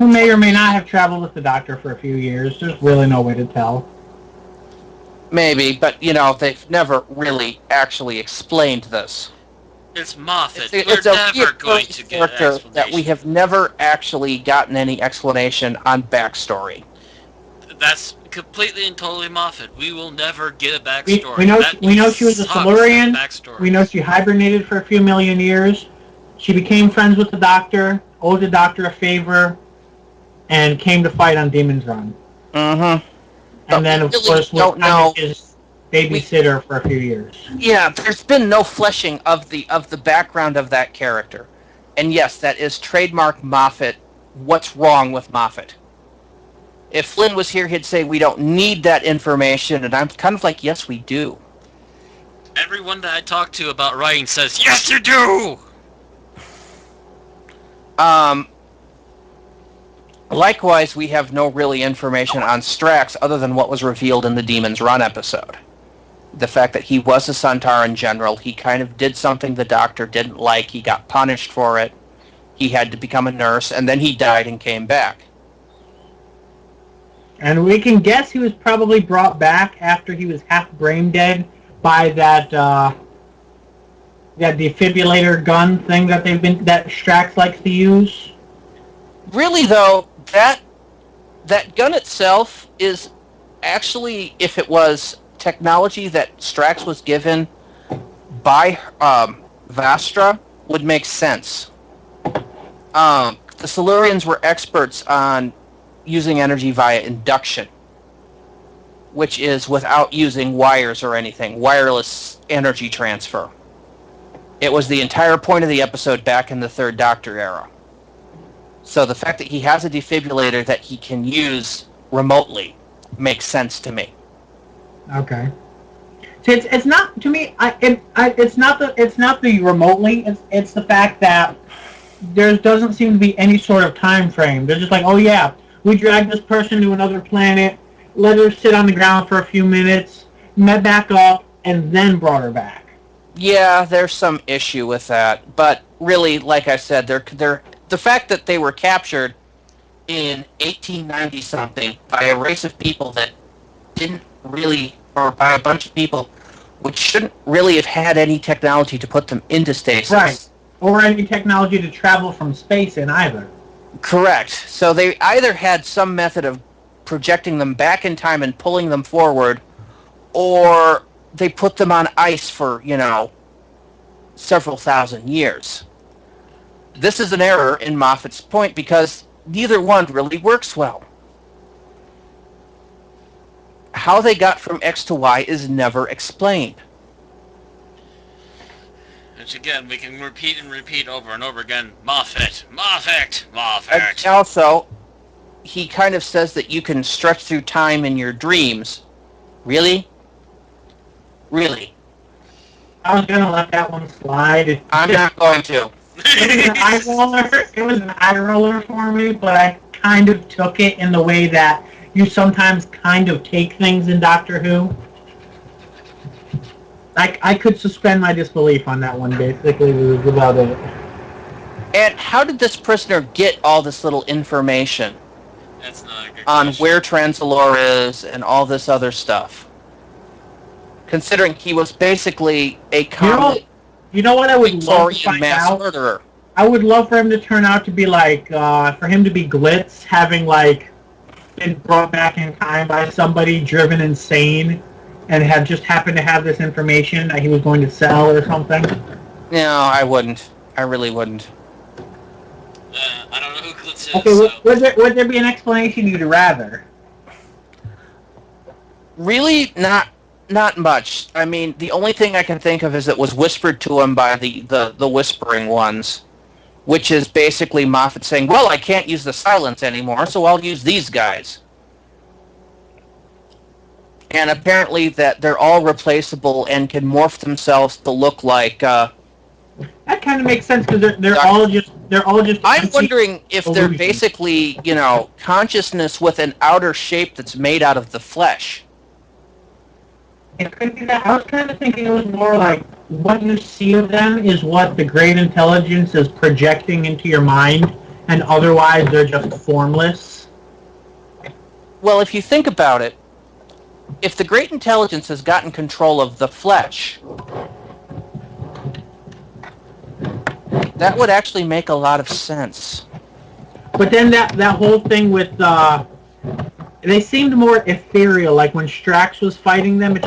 may or may not have traveled with the Doctor for a few years. There's really no way to tell. Maybe, but, they've never really actually explained this. It's Moffat. It's We're a never going to get an character explanation. that we have never actually gotten any explanation on backstory. That's completely and totally Moffat. We will never get a We, backstory. we know she was a Silurian. We know she hibernated for a few million years. She became friends with the Doctor, owed the Doctor a favor, and came to fight on Demon's Run. Mm-hmm. And then, of course, was kind of his babysitter for a few years. Yeah, there's been no fleshing of the background of that character. And yes, that is trademark Moffat. What's wrong with Moffat? If Flynn was here, he'd say, we don't need that information, and I'm kind of like, yes, we do. Everyone that I talk to about writing says, yes, you do! Likewise, we have no really information on Strax other than what was revealed in the Demon's Run episode. The fact that he was a Sontaran general, he kind of did something the Doctor didn't like, he got punished for it, he had to become a nurse, and then he died and came back. And we can guess he was probably brought back after he was half brain dead by that defibrillator gun thing that Strax likes to use. Really, though, that gun itself is actually, if it was technology that Strax was given by Vastra, would make sense. The Silurians were experts on using energy via induction, which is without using wires or anything, wireless energy transfer. It was the entire point of the episode back in the Third Doctor era. So the fact that he has a defibrillator that he can use remotely makes sense to me. Okay. So it's not, to me, it's not the remotely, it's the fact that there doesn't seem to be any sort of time frame. They're just like, oh yeah, we dragged this person to another planet, let her sit on the ground for a few minutes, met back up, and then brought her back. Yeah, there's some issue with that, but really, like I said, they're the fact that they were captured in 1890 something by a race of people that didn't really, or by a bunch of people which shouldn't really have had any technology to put them into stasis. Right. Or any technology to travel from space in either. Correct. So they either had some method of projecting them back in time and pulling them forward, or they put them on ice for, several thousand years. This is an error in Moffat's point because neither one really works well. How they got from X to Y is never explained. Which again, we can repeat and repeat over and over again. Moffat. And also, he kind of says that you can stretch through time in your dreams. Really? Really? I was going to let that one slide. I'm not going to. It was an eye roller for me, but I kind of took it in the way that you sometimes kind of take things in Doctor Who. I could suspend my disbelief on that one, basically, was about it. And how did this prisoner get all this little information? That's not a good on question. where Transalore is and all this other stuff? Considering he was basically a common You know what I would love to Victorian find mass out? murderer. I would love for him to turn out to be like, for him to be Glitz, having been brought back in time by somebody driven insane, and have just happened to have this information that he was going to sell or something. No, I wouldn't. I really wouldn't. I don't know who Glitz is. Okay, So. would there be an explanation you'd rather? Really, not much. I mean, the only thing I can think of is it was whispered to him by the whispering ones, which is basically Moffat saying, well, I can't use the silence anymore, so I'll use these guys. And apparently that they're all replaceable and can morph themselves to look like... That kind of makes sense, because they're all just... I'm wondering if they're illusions. basically, consciousness with an outer shape that's made out of the flesh. It could be that. I was kind of thinking it was more like what you see of them is what the great intelligence is projecting into your mind, and otherwise they're just formless. Well, if you think about it, if the Great Intelligence has gotten control of the flesh, that would actually make a lot of sense. But then that whole thing with they seemed more ethereal. Like when Strax was fighting them,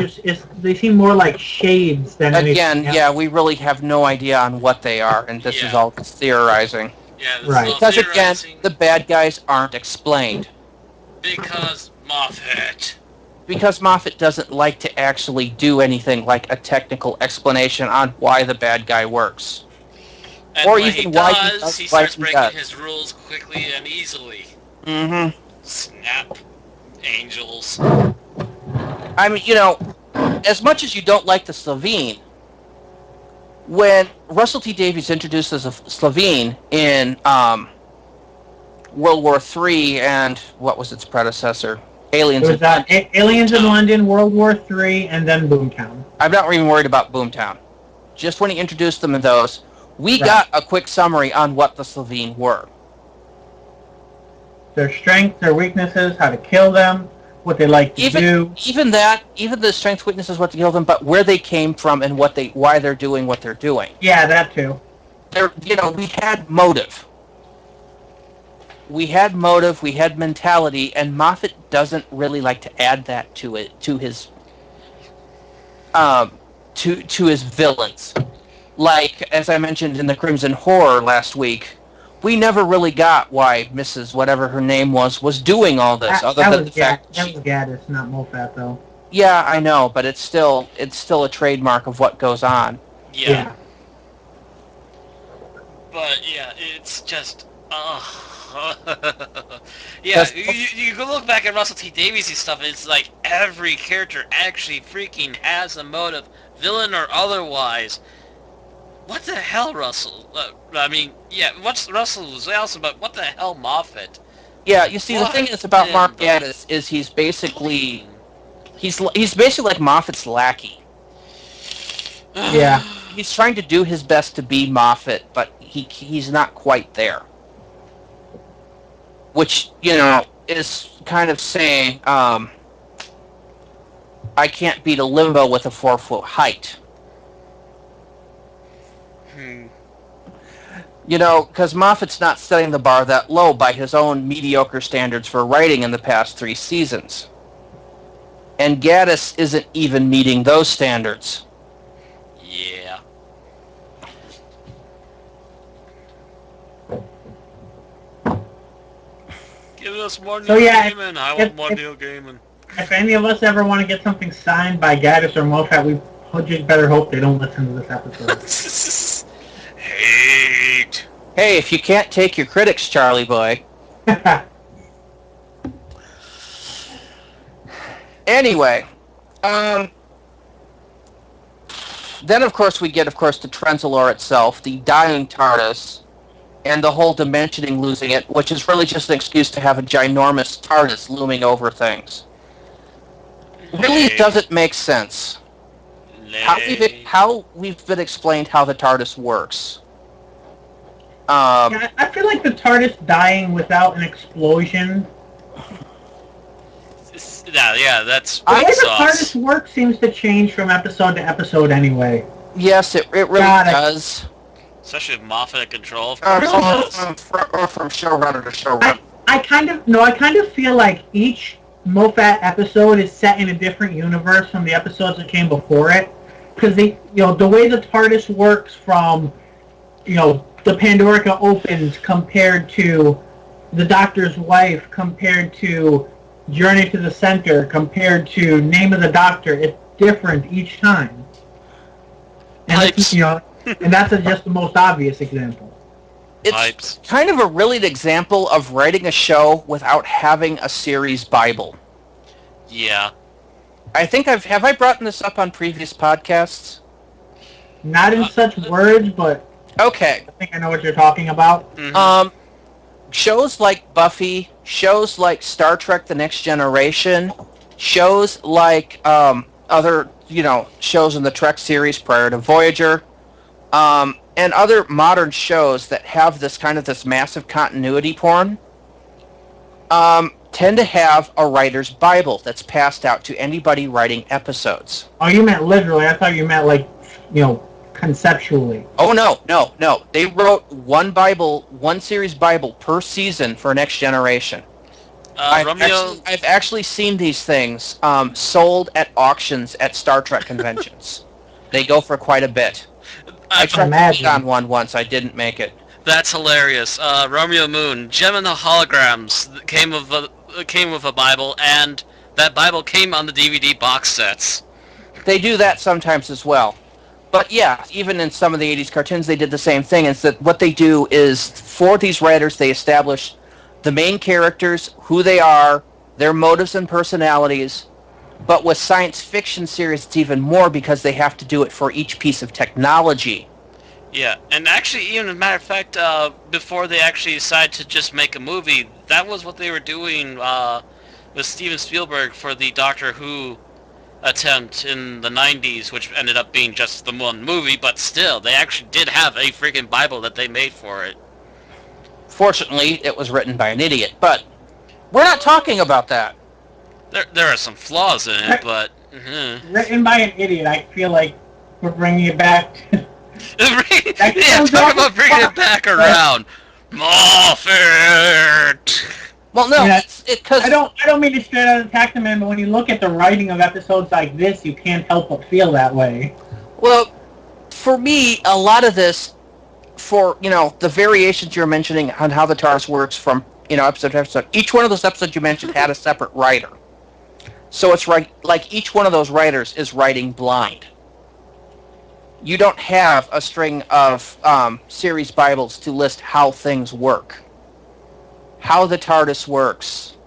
they seemed more like shades than Again, anything yeah, else. we really have no idea on what they are, and this is all theorizing. Yeah, this Right. is all Because again, theorizing the bad guys aren't explained. because Moffat. Because Moffat doesn't like to actually do anything like a technical explanation on why the bad guy works. And Or when even he why he does, does he what starts he breaking does. his rules quickly and easily. Mm-hmm. Snap. Angels. I mean, as much as you don't like the Slovene, when Russell T Davies introduced as a Slovene in World War III and what was its predecessor? Aliens. It was Aliens in London, World War III, and then Boomtown. I'm not even worried about Boomtown. Just when he introduced them in those, we got a quick summary on what the Slovene were. Their strengths, their weaknesses, how to kill them, what they like to do. Even the strengths, weaknesses, what to kill them, but where they came from and why they're doing what they're doing. Yeah, that too. We had motive. We had mentality, and Moffat doesn't really like to add that to his to his villains. Like, as I mentioned in the Crimson Horror last week, we never really got why Mrs. whatever her name was doing all this, That was Gaddis, not Moffat, though. Yeah, I know, but it's still a trademark of what goes on. Yeah. But yeah, it's just yeah, you can look back at Russell T Davies' stuff, and it's like every character actually freaking has a motive, villain or otherwise. What the hell, Russell? I mean, yeah, what's Russell was awesome, but what the hell, Moffat? Yeah, you see, the thing is about Mark Gatiss is he's basically like Moffat's lackey. Yeah. He's trying to do his best to be Moffat, but he's not quite there. Which, is kind of saying, I can't beat a limbo with a 4-foot height. Because Moffat's not setting the bar that low by his own mediocre standards for writing in the past 3 seasons. And Gatiss isn't even meeting those standards. Yeah. Give us more Neil Gaiman. I want more Neil Gaiman. If any of us ever want to get something signed by Gaddis or Moffat, we just better hope they don't listen to this episode. Hate. Hey, if you can't take your critics, Charlie boy. Anyway, then of course we get, the Trenzalore itself, the dying TARDIS, and the whole dimensioning losing it, which is really just an excuse to have a ginormous TARDIS looming over things. Really doesn't make sense. How we've been explained how the TARDIS works. I feel like the TARDIS dying without an explosion. Yeah, that's. The way the TARDIS works seems to change from episode to episode anyway. Yes, it really does. Especially with Moffat at control. From showrunner to showrunner. I kind of feel like each Moffat episode is set in a different universe from the episodes that came before it, because the way the TARDIS works from, the Pandorica opens compared to the Doctor's Wife, compared to Journey to the Center, compared to Name of the Doctor, it's different each time. And and that's just the most obvious example. It's kind of a really an example of writing a show without having a series Bible. Yeah. I think have I brought this up on previous podcasts? Not in such words, but okay. I think I know what you're talking about. Mm-hmm. Shows like Buffy, shows like Star Trek: The Next Generation, shows like other shows in the Trek series prior to Voyager, and other modern shows that have this massive continuity porn. tend to have a writer's Bible that's passed out to anybody writing episodes. Oh, you meant literally. I thought you meant like, conceptually. Oh, no. They wrote one series Bible per season for Next Generation. I've actually seen these things sold at auctions at Star Trek conventions. They go for quite a bit. I tried to bid on one once. I didn't make it. That's hilarious. Romeo Moon, Gem and the Holograms came with a Bible, and that Bible came on the DVD box sets. They do that sometimes as well. But yeah, even in some of the 80s cartoons, they did the same thing. It's that what they do is, for these writers, they establish the main characters, who they are, their motives and personalities. But with science fiction series, it's even more because they have to do it for each piece of technology. Yeah, and actually, even as a matter of fact, before they actually decided to just make a movie, that was what they were doing with Steven Spielberg for the Doctor Who attempt in the 90s, which ended up being just the one movie, but still, they actually did have a freaking Bible that they made for it. Fortunately, it was written by an idiot, but we're not talking about that. There are some flaws in it, but... Written by an idiot, I feel like we're bringing it back to... Yeah, talk about bringing it back around. Moffat! Well, no, I don't mean to straight out attack the man, but when you look at the writing of episodes like this, you can't help but feel that way. Well, for me, a lot of this, for, the variations you're mentioning on how the TARDIS works from, episode to episode, each one of those episodes you mentioned had a separate writer. So it's like each one of those writers is writing blind. You don't have a string of series Bibles to list how things work. How the TARDIS works.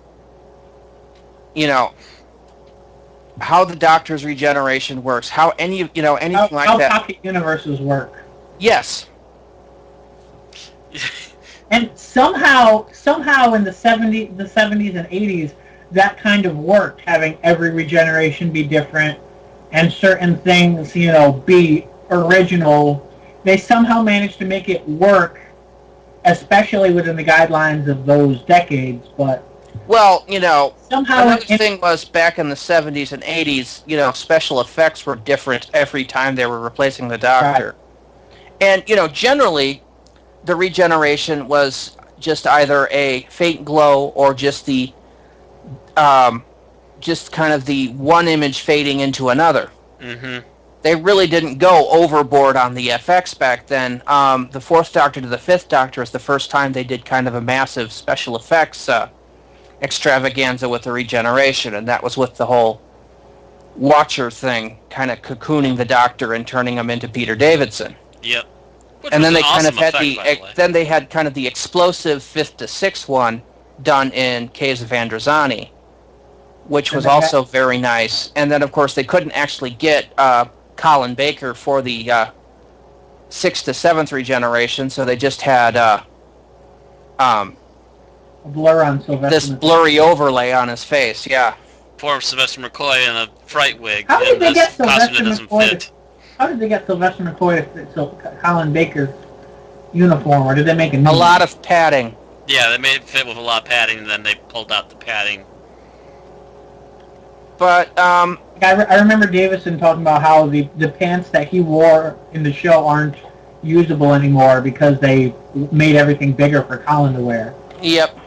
How the Doctor's regeneration works. How anything like that. How pocket universes work. Yes. And somehow in the 70s and 80s, that kind of worked, having every regeneration be different and certain things, be original. They somehow managed to make it work, especially within the guidelines of those decades, but... Well, somehow another thing was back in the 70s and 80s, special effects were different every time they were replacing the Doctor. Right. And, generally, the regeneration was just either a faint glow or just the... just kind of the one image fading into another. Mm-hmm. They really didn't go overboard on the FX back then. The Fourth Doctor to the Fifth Doctor is the first time they did kind of a massive special effects extravaganza with the regeneration, and that was with the whole Watcher thing, kind of cocooning the Doctor and turning him into Peter Davidson. Yep. And then they kind of had they had kind of the explosive fifth to sixth one done in Caves of Androzani, which was also very nice. And then, of course, they couldn't actually get Colin Baker for the 6th to 7th regeneration, so they just had a blur on Sylvester. This blurry overlay on his face, yeah. Poor Sylvester McCoy in a fright wig. How did they get Sylvester McCoy? How did they get Sylvester McCoy to fit Colin Baker's uniform, or did they make a new one? lot of padding. Yeah, they made it fit with a lot of padding, and then they pulled out the padding. But, I remember Davison talking about how the pants that he wore in the show aren't usable anymore because they made everything bigger for Colin to wear. Yep.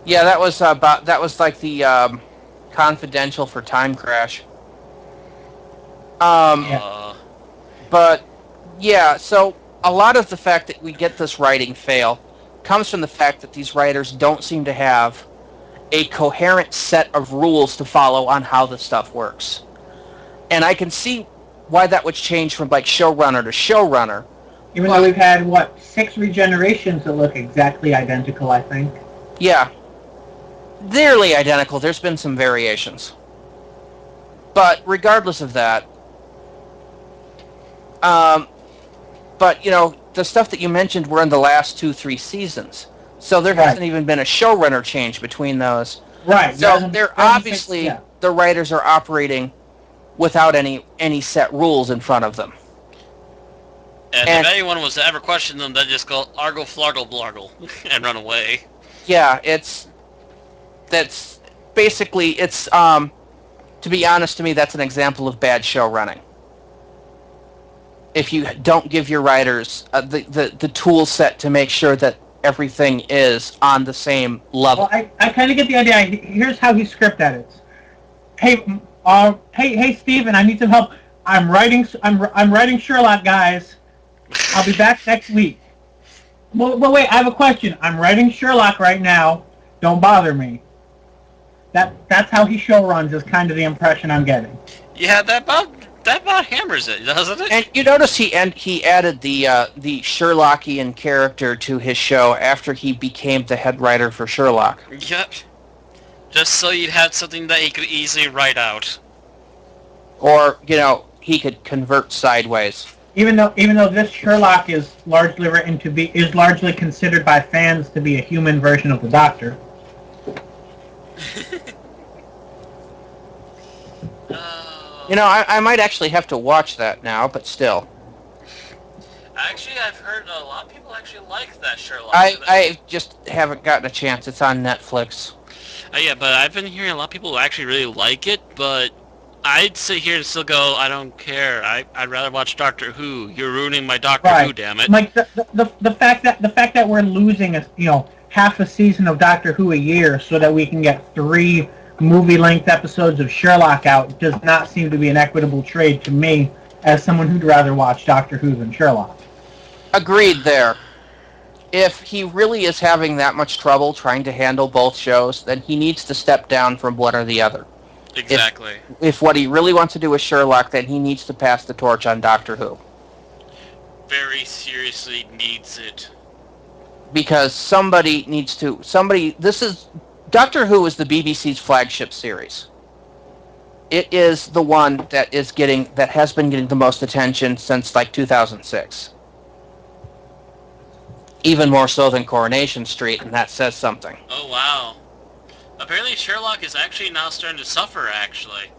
Yeah, that was like the confidential for Time Crash. But yeah, so a lot of the fact that we get this writing fail comes from the fact that these writers don't seem to have a coherent set of rules to follow on how the stuff works. And I can see why that would change from like showrunner to showrunner. Even though we've had, 6 regenerations that look exactly identical, I think. Yeah. Nearly identical. There's been some variations. But regardless of that, but, the stuff that you mentioned were in the last 2-3 seasons. So there hasn't even been a showrunner change between those. Right. So they're obviously, the writers are operating without any set rules in front of them. And if anyone was to ever question them, they'd just go argle flargle blargle and run away. Yeah, that's basically, to be honest to me, that's an example of bad show running. If you don't give your writers the tool set to make sure that everything is on the same level. Well, I kind of get the idea. Here's how he script edits. Hey, hey, Steven, I need some help. I'm writing Sherlock, guys. I'll be back next week. Well, wait, I have a question. I'm writing Sherlock right now. Don't bother me. That's how he show runs, is kind of the impression I'm getting. Yeah, that about hammers it, doesn't it? And you notice he added the Sherlockian character to his show after he became the head writer for Sherlock. Yep. Just so you'd have something that he could easily write out. Or, he could convert sideways. Even though this Sherlock is largely considered by fans to be a human version of the Doctor. I might actually have to watch that now, but still. Actually, I've heard a lot of people actually like that Sherlock. I just haven't gotten a chance. It's on Netflix. Yeah, but I've been hearing a lot of people who actually really like it, but I'd sit here and still go, I don't care. I'd rather watch Doctor Who. You're ruining my Doctor Who, damn it. Like the fact that we're losing half a season of Doctor Who a year so that we can get 3 movie-length episodes of Sherlock out does not seem to be an equitable trade to me, as someone who'd rather watch Doctor Who than Sherlock. Agreed there. If he really is having that much trouble trying to handle both shows, then he needs to step down from one or the other. Exactly. If what he really wants to do is Sherlock, then he needs to pass the torch on Doctor Who. Very seriously needs it. Because Doctor Who is the BBC's flagship series. It is the one that has been getting the most attention since 2006. Even more so than Coronation Street, and that says something. Oh wow. Apparently Sherlock is actually now starting to suffer, actually.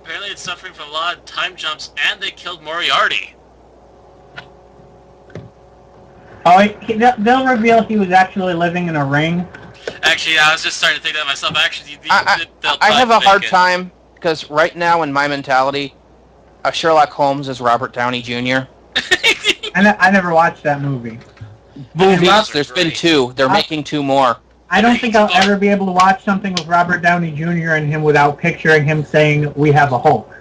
Apparently it's suffering from a lot of time jumps, and they killed Moriarty. Oh, they'll reveal he was actually living in a ring. Actually, I was just starting to think that myself. Actually, I have a hard time, because right now in my mentality, Sherlock Holmes is Robert Downey Jr. I never watched that movie. Movies, there's been 2. They're making 2 more. I don't think I'll ever be able to watch something with Robert Downey Jr. and him without picturing him saying, "We have a Hulk."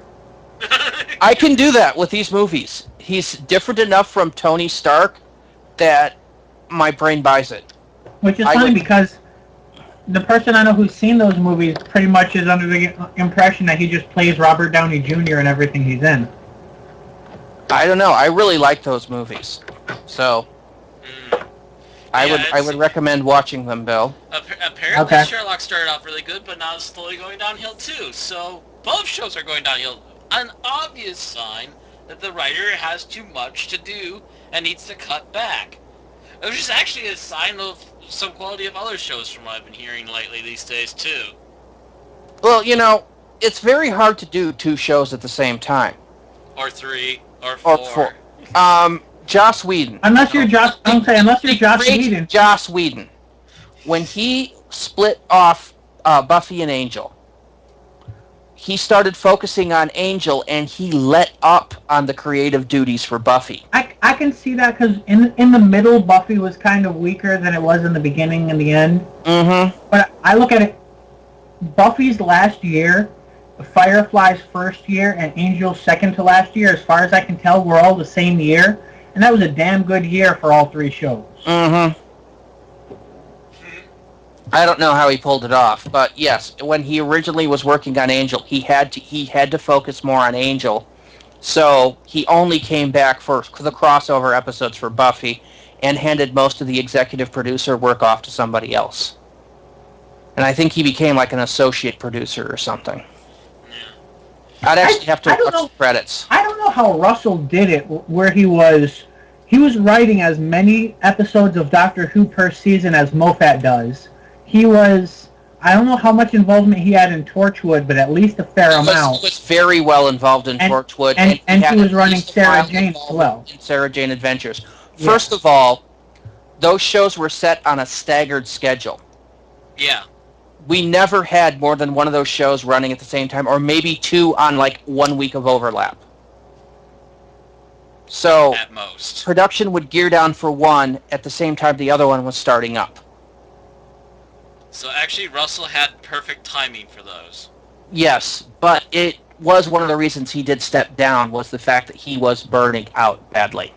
I can do that with these movies. He's different enough from Tony Stark that my brain buys it. Which is funny because the person I know who's seen those movies pretty much is under the impression that he just plays Robert Downey Jr. in everything he's in. I don't know. I really like those movies. So I would recommend watching them, Bill. Apparently Sherlock started off really good, but now it's slowly going downhill too. So both shows are going downhill. An obvious sign that the writer has too much to do and needs to cut back. Which is actually a sign of some quality of other shows from what I've been hearing lately these days too. Well, it's very hard to do 2 shows at the same time. Or 3, or 4. Joss Whedon. Unless you're Joss Whedon. Joss Whedon. When he split off Buffy and Angel, he started focusing on Angel, and he let up on the creative duties for Buffy. I can see that because in the middle, Buffy was kind of weaker than it was in the beginning and the end. Mm-hmm. But I look at it, Buffy's last year, Firefly's first year, and Angel's second to last year, as far as I can tell, were all the same year. And that was a damn good year for all 3 shows. Mm-hmm. I don't know how he pulled it off, but yes, when he originally was working on Angel, he had to focus more on Angel. So he only came back for the crossover episodes for Buffy and handed most of the executive producer work off to somebody else. And I think he became like an associate producer or something. I'd actually have to watch the credits. I don't know how Russell did it, where he was writing as many episodes of Doctor Who per season as Moffat does. I don't know how much involvement he had in Torchwood, but at least a fair amount. He was very well involved in Torchwood, and he was running Sarah Jane as well. In Sarah Jane Adventures. First of all, those shows were set on a staggered schedule. Yeah. We never had more than one of those shows running at the same time, or maybe two on like 1 week of overlap. So at most, production would gear down for one at the same time the other one was starting up. So actually, Russell had perfect timing for those. Yes, but it was one of the reasons he did step down was the fact that he was burning out badly.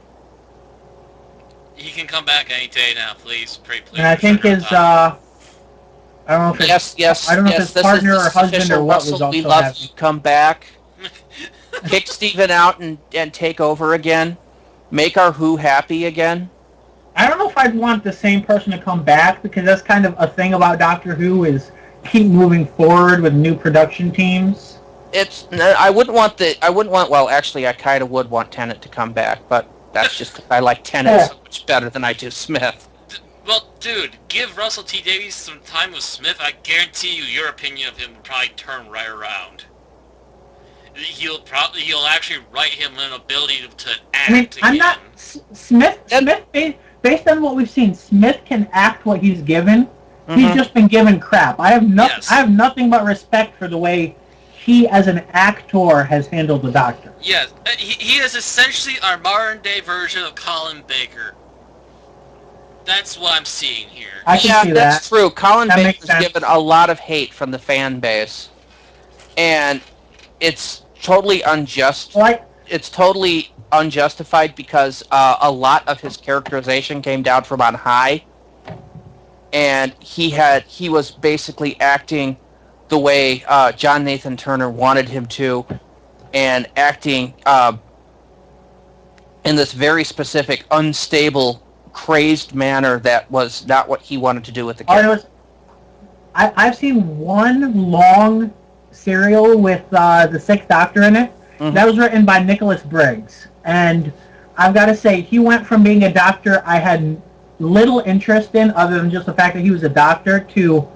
He can come back any day now, please. Please. And I think his I don't know if it's, I don't know if his partner or husband or what Russell, was also we love having. you. Come back. Kick Steven out and take over again. Make our Who happy again. I don't know if I'd want the same person to come back, because that's kind of a thing about Doctor Who is keep moving forward with new production teams. I wouldn't want, well, actually I kind of would want Tennant to come back, but that's just I like Tennant so much better than I do Smith. Well, dude, give Russell T. Davies some time with Smith. I guarantee you, your opinion of him will probably turn right around. You'll actually write him an ability to act. I mean, again. I'm not Smith. Based on what we've seen, Smith can act what he's given. Mm-hmm. He's just been given crap. I have nothing but respect for the way he, as an actor, has handled the Doctor. Yes, he is essentially our modern-day version of Colin Baker. That's what I'm seeing here. I can see that. That's true. Colin Baker's given a lot of hate from the fan base, and it's totally unjust. It's totally unjustified because a lot of his characterization came down from on high, and he was basically acting the way John Nathan Turner wanted him to, and acting in this very specific, unstable, crazed manner that was not what he wanted to do with the character. I've seen one long serial with the Sixth Doctor in it. Mm-hmm. That was written by Nicholas Briggs. And I've got to say, he went from being a doctor I had little interest in, other than just the fact that he was a doctor, to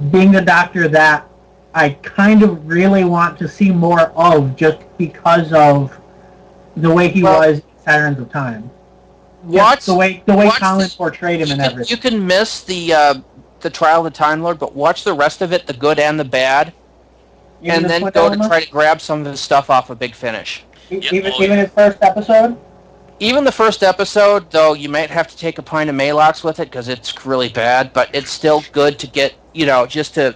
being the Doctor that I kind of really want to see more of, just because of the way he was in Sands of Time. The way Colin portrayed him and everything. You can miss the Trial of the Time Lord, but watch the rest of it, the good and the bad, and then go to try to grab some of his stuff off of Big Finish. Even his first episode? Even the first episode, though, you might have to take a pint of Malox with it because it's really bad, but it's still good to get, just to,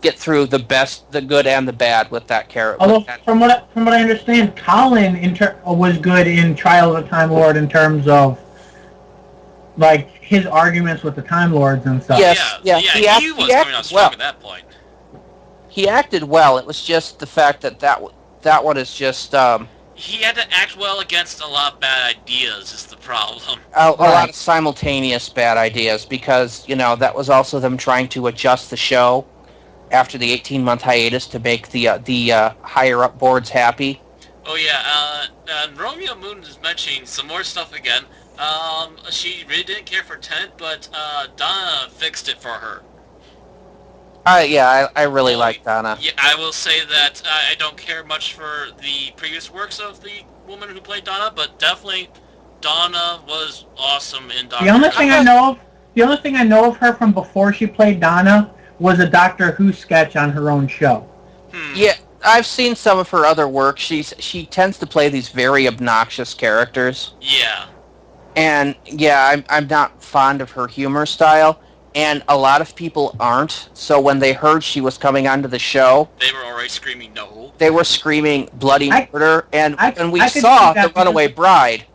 get through the good and the bad with that character. Although, from what I understand, Colin was good in Trial of the Time Lord in terms of, like, his arguments with the Time Lords and stuff. Yes, he was coming out strong at that point. He acted well. It was just the fact that one is just... he had to act well against a lot of bad ideas is the problem. A lot of simultaneous bad ideas, because, that was also them trying to adjust the show after the 18-month hiatus to make the higher-up boards happy. Oh, yeah. Romeo Moon is mentioning some more stuff again. She really didn't care for Tennant, but Donna fixed it for her. I really like Donna. Yeah, I will say that I don't care much for the previous works of the woman who played Donna, but definitely Donna was awesome in Doctor Who. The only thing I know of her from before she played Donna was a Doctor Who sketch on her own show. Yeah, I've seen some of her other work. She tends to play these very obnoxious characters. Yeah. And yeah, I'm not fond of her humor style. And a lot of people aren't, so when they heard she was coming onto the show... They were already screaming no. They were screaming bloody murder, and when we saw The Runaway Bride,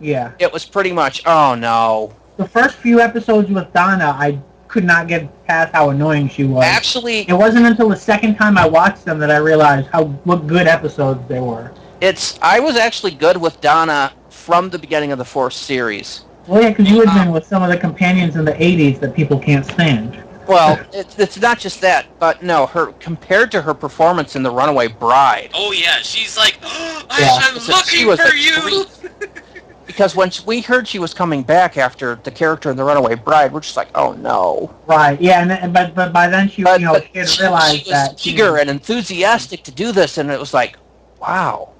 it was pretty much, oh no. The first few episodes with Donna, I could not get past how annoying she was. Actually... It wasn't until the second time I watched them that I realized what good episodes they were. I was actually good with Donna from the beginning of the fourth series. Well, yeah, because you had been with some of the companions in the 80s that people can't stand. Well, it's not just that, but no, compared to her performance in The Runaway Bride... Oh, yeah, she's like, I'm looking for you! because when we heard she was coming back after the character in The Runaway Bride, we're just like, oh no. Right. Yeah. But by then she But she had realized she that was eager and enthusiastic to do this, and it was like, wow.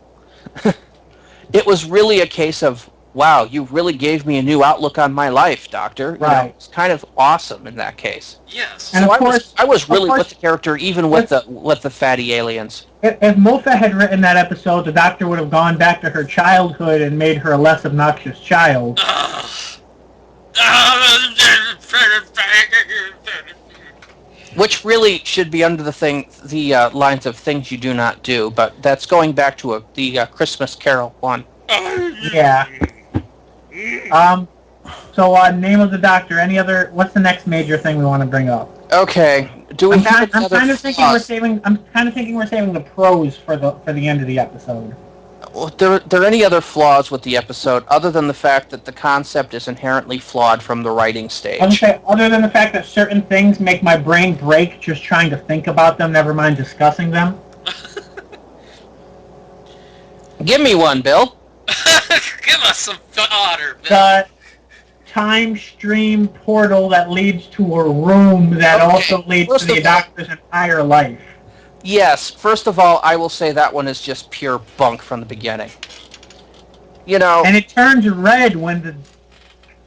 It was really a case of, wow, you really gave me a new outlook on my life, Doctor. Right. It's kind of awesome in that case. Yes. And So of course, I was really of course, with the character, even with the fatty aliens. If Moffat had written that episode, the Doctor would have gone back to her childhood and made her a less obnoxious child. Which really should be under the lines of things you do not do, but that's going back to the Christmas Carol one. Yeah. So, name of the Doctor. Any other? What's the next major thing we want to bring up? Okay. Do we I'm have kind another of thinking we're saving. I'm kind of thinking we're saving the pros for the end of the episode. Well, there any other flaws with the episode other than the fact that the concept is inherently flawed from the writing stage? I would say, other than the fact that certain things make my brain break just trying to think about them, never mind discussing them. Give me one, Bill. Give us some fodder, Bill. The time stream portal that leads to a room that also leads to the Doctor's entire life. Yes, first of all, I will say that one is just pure bunk from the beginning. You know... And it turns red when the...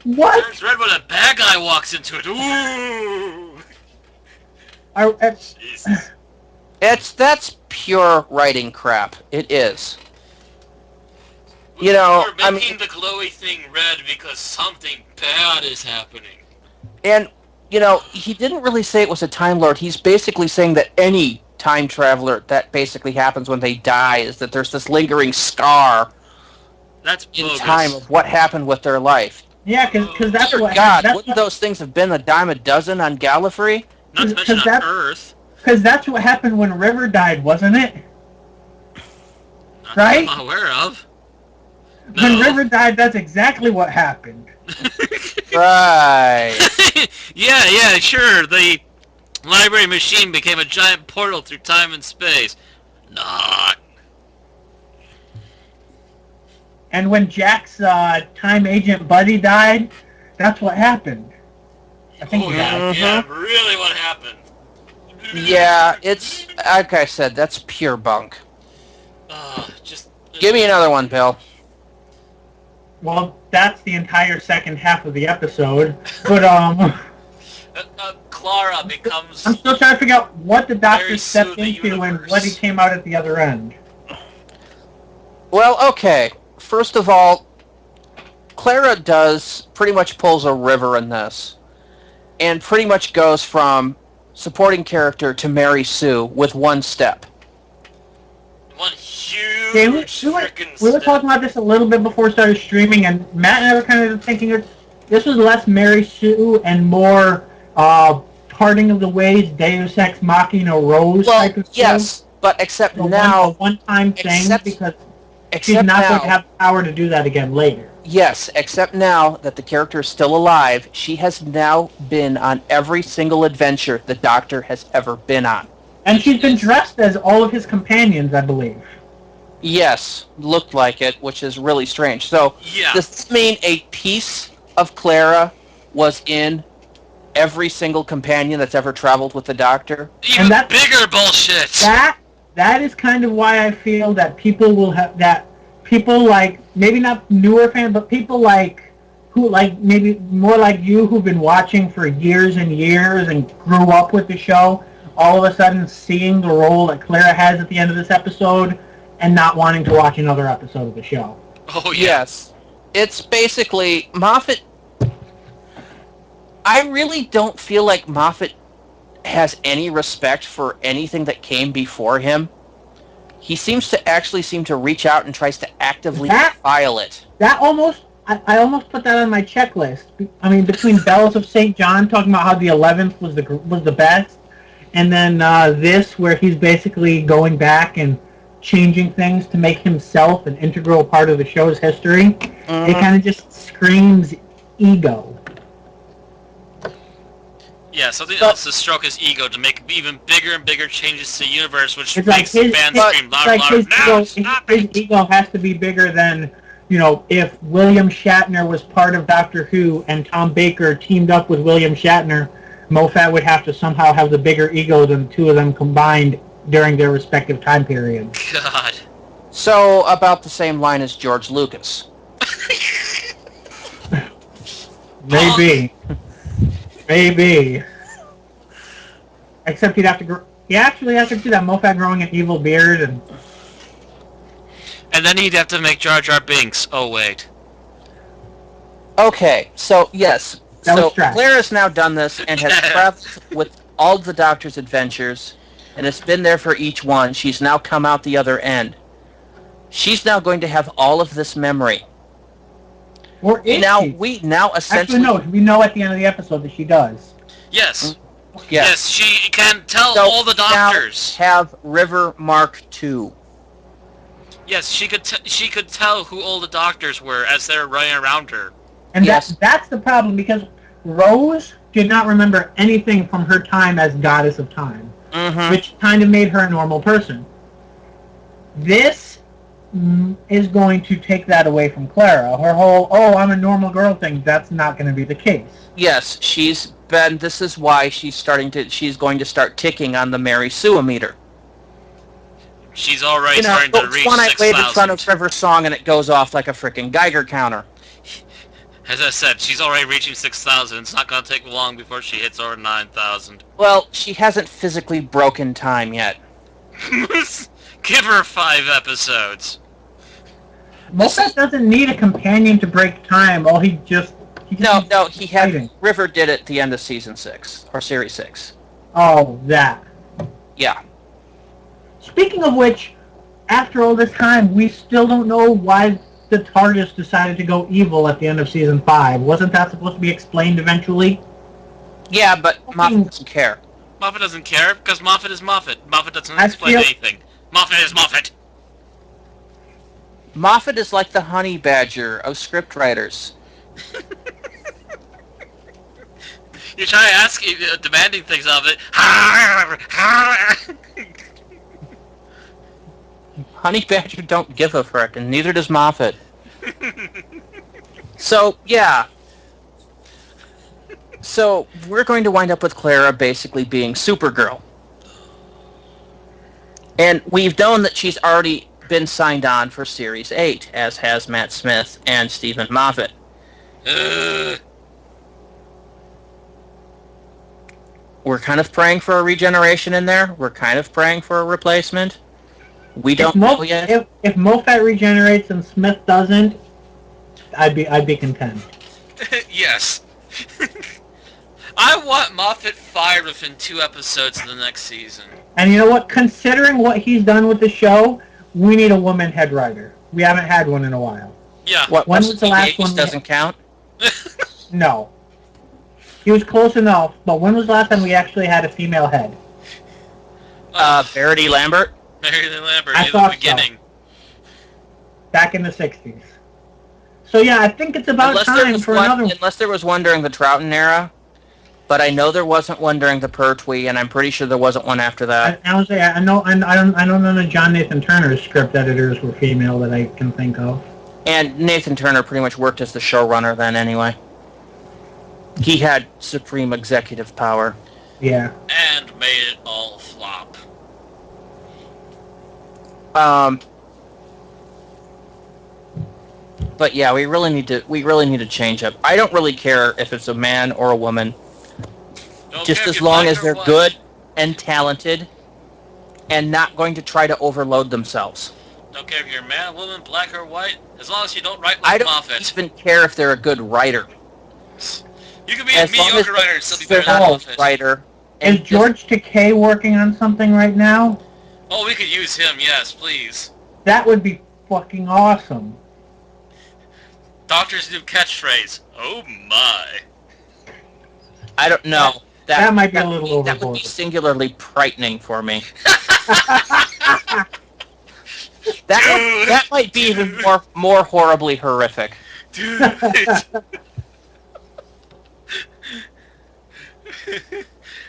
What? It turns red when a bad guy walks into it. Ooh! Jesus. That's pure writing crap. It is. You know, We're making the glowy thing red because something bad is happening. And, you know, he didn't really say it was a Time Lord. He's basically saying that any time traveler, that basically happens when they die, is that there's this lingering scar That's in bogus. time of what happened with their life. Yeah, because that's Dear what... God, that's wouldn't what, those things have been a dime a dozen on Gallifrey? Not to mention on Earth. Because that's what happened when River died, wasn't it? Not Right? that I'm aware of. When No. River died, that's exactly what happened. Right. Yeah, sure. The library machine became a giant portal through time and space. Not. And when Jack's time agent buddy died, that's what happened. I think he died. Yeah, really what happened. Yeah, it's, like I said, that's pure bunk. Just... Give me another one, Bill. Well, that's the entire second half of the episode. But, Clara becomes... I'm still trying to figure out what the Doctor Very stepped Sue the into and universe. what he came out at the other end. Well, okay. First of all, Clara pretty much pulls a River in this. And pretty much goes from supporting character to Mary Sue with one step. One huge Yeah, we frickin' were step. talking about this a little bit before we started streaming, and Matt and I were kind of thinking this was less Mary Sue and more parting of the ways, Deus Ex Machina Rose type of thing. Yes, but except A now... one-time thing, except- because she's Except not now, going to have the power to do that again later. yes, except now that the character is still alive, she has now been on every single adventure the Doctor has ever been on. And she's been dressed as all of his companions, I believe. Yes, looked like it, which is really strange. So, Yeah. does this mean a piece of Clara was in every single companion that's ever traveled with the Doctor? Even bigger bullshit. That is kind of why I feel that people will have that people like maybe not newer fans, but people like who like maybe more like you who've been watching for years and years and grew up with the show, all of a sudden seeing the role that Clara has at the end of this episode and not wanting to watch another episode of the show. Oh, yeah. Yes. It's basically Moffat. I really don't feel like Moffat has any respect for anything that came before him. He seems to reach out and tries to actively defile it. That almost, I almost put that on my checklist. I mean, between Bells of St. John talking about how the 11th was the best, and then this where he's basically going back and changing things to make himself an integral part of the show's history. Mm-hmm. It kind of just screams ego. Yeah, something else to stroke his ego to make even bigger and bigger changes to the universe, which It's like makes the fans scream louder and louder. his Now, stop his it! ego has to be bigger than if William Shatner was part of Doctor Who and Tom Baker teamed up with William Shatner, Moffat would have to somehow have the bigger ego than the two of them combined during their respective time periods. God. So, about the same line as George Lucas. Maybe. Maybe. Except he'd have to... He actually has to do that. Moffat growing an evil beard and... And then he'd have to make Jar Jar Binks. Oh, wait. Okay, so, yes. That was So, trash. Claire has now done this and has traveled with all of the Doctor's adventures, and it's been there for each one. She's now come out the other end. She's now going to have all of this memory. Or is Now, she? we now essentially... Actually, no. We know at the end of the episode that she does. Yes. Yes. Yes, she can tell So, all the doctors. now have River Mark II. Yes, she could tell who all the doctors were as they were running around her. And Yes. that's the problem, because Rose did not remember anything from her time as Goddess of Time, Mm-hmm. which kind of made her a normal person. This is going to take that away from Clara. Her whole, I'm a normal girl thing, that's not going to be the case. Yes, this is why she's going to start ticking on the Mary Sue meter. She's already starting to reach when I wave in front 6,000. of River Song and it goes off like a freaking Geiger counter. As I said, she's already reaching 6,000. It's not going to take long before she hits over 9,000. Well, she hasn't physically broken time yet. Give her 5 episodes. Moffat doesn't need a companion to break time. He just He had fighting. River did it at the end of season 6 or series 6. Oh, that. Yeah. Speaking of which, after all this time, we still don't know why the TARDIS decided to go evil at the end of season 5. Wasn't that supposed to be explained eventually? Yeah, but Moffat doesn't care. Moffat doesn't care because Moffat is Moffat. Moffat doesn't I explain feel- anything. Moffat is Moffat. Moffat is like the honey badger of scriptwriters. You try asking, demanding things of it. Honey badger don't give a frick, and neither does Moffat. So, yeah. So, we're going to wind up with Clara basically being Supergirl. And we've known that she's already been signed on for Series 8, as has Matt Smith and Stephen Moffat. We're kind of praying for a regeneration in there. We're kind of praying for a replacement. We don't know yet. If Moffat regenerates and Smith doesn't, I'd be content. Yes. I want Moffat fired within 2 episodes of the next season. And you know what? Considering what he's done with the show, we need a woman head writer. We haven't had one in a while. Yeah. What, When was the last Gates one? doesn't count? No. He was close enough, but when was the last time we actually had a female head? Verity Lambert? Mary Lou Lambert I in thought the so. beginning. Back in the 60s. So yeah, I think it's about time for another one. Unless there was one during the Troughton era, but I know there wasn't one during the Pertwee, and I'm pretty sure there wasn't one after that. Honestly, I know none of John Nathan Turner's script editors were female that I can think of. And Nathan Turner pretty much worked as the showrunner then anyway. He had supreme executive power. Yeah. And made it all flop. But yeah, we really need to change up. I don't really care if it's a man or a woman, Don't just care if as you're long black as or they're white. good and talented and not going to try to overload themselves. Don't care if you're a man, woman, black or white, as long as you don't write I like don't Moffat. even care if they're a good writer. You can be a As long as mediocre writer and still be they're better than not a Moffat. writer. Is and just- George Takei working on something right now? Oh, we could use him, yes, please. That would be fucking awesome. Doctor's new catchphrase. Oh my. I don't know. That might be a little That would overboard. be singularly frightening for me. That might be even more horribly horrific. Dude.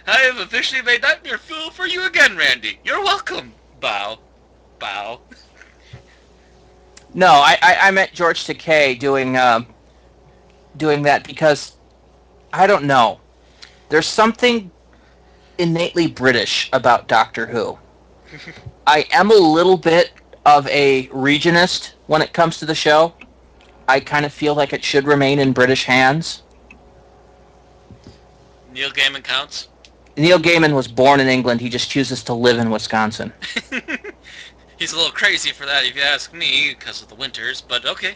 I have officially made Nightmare Fuel for you again, Randy. You're welcome. Bow. Bow. No, I meant George Takei doing that because I don't know. There's something innately British about Doctor Who. I am a little bit of a regionalist when it comes to the show. I kind of feel like it should remain in British hands. Neil Gaiman counts. Neil Gaiman was born in England. He just chooses to live in Wisconsin. He's a little crazy for that, if you ask me, because of the winters, but okay.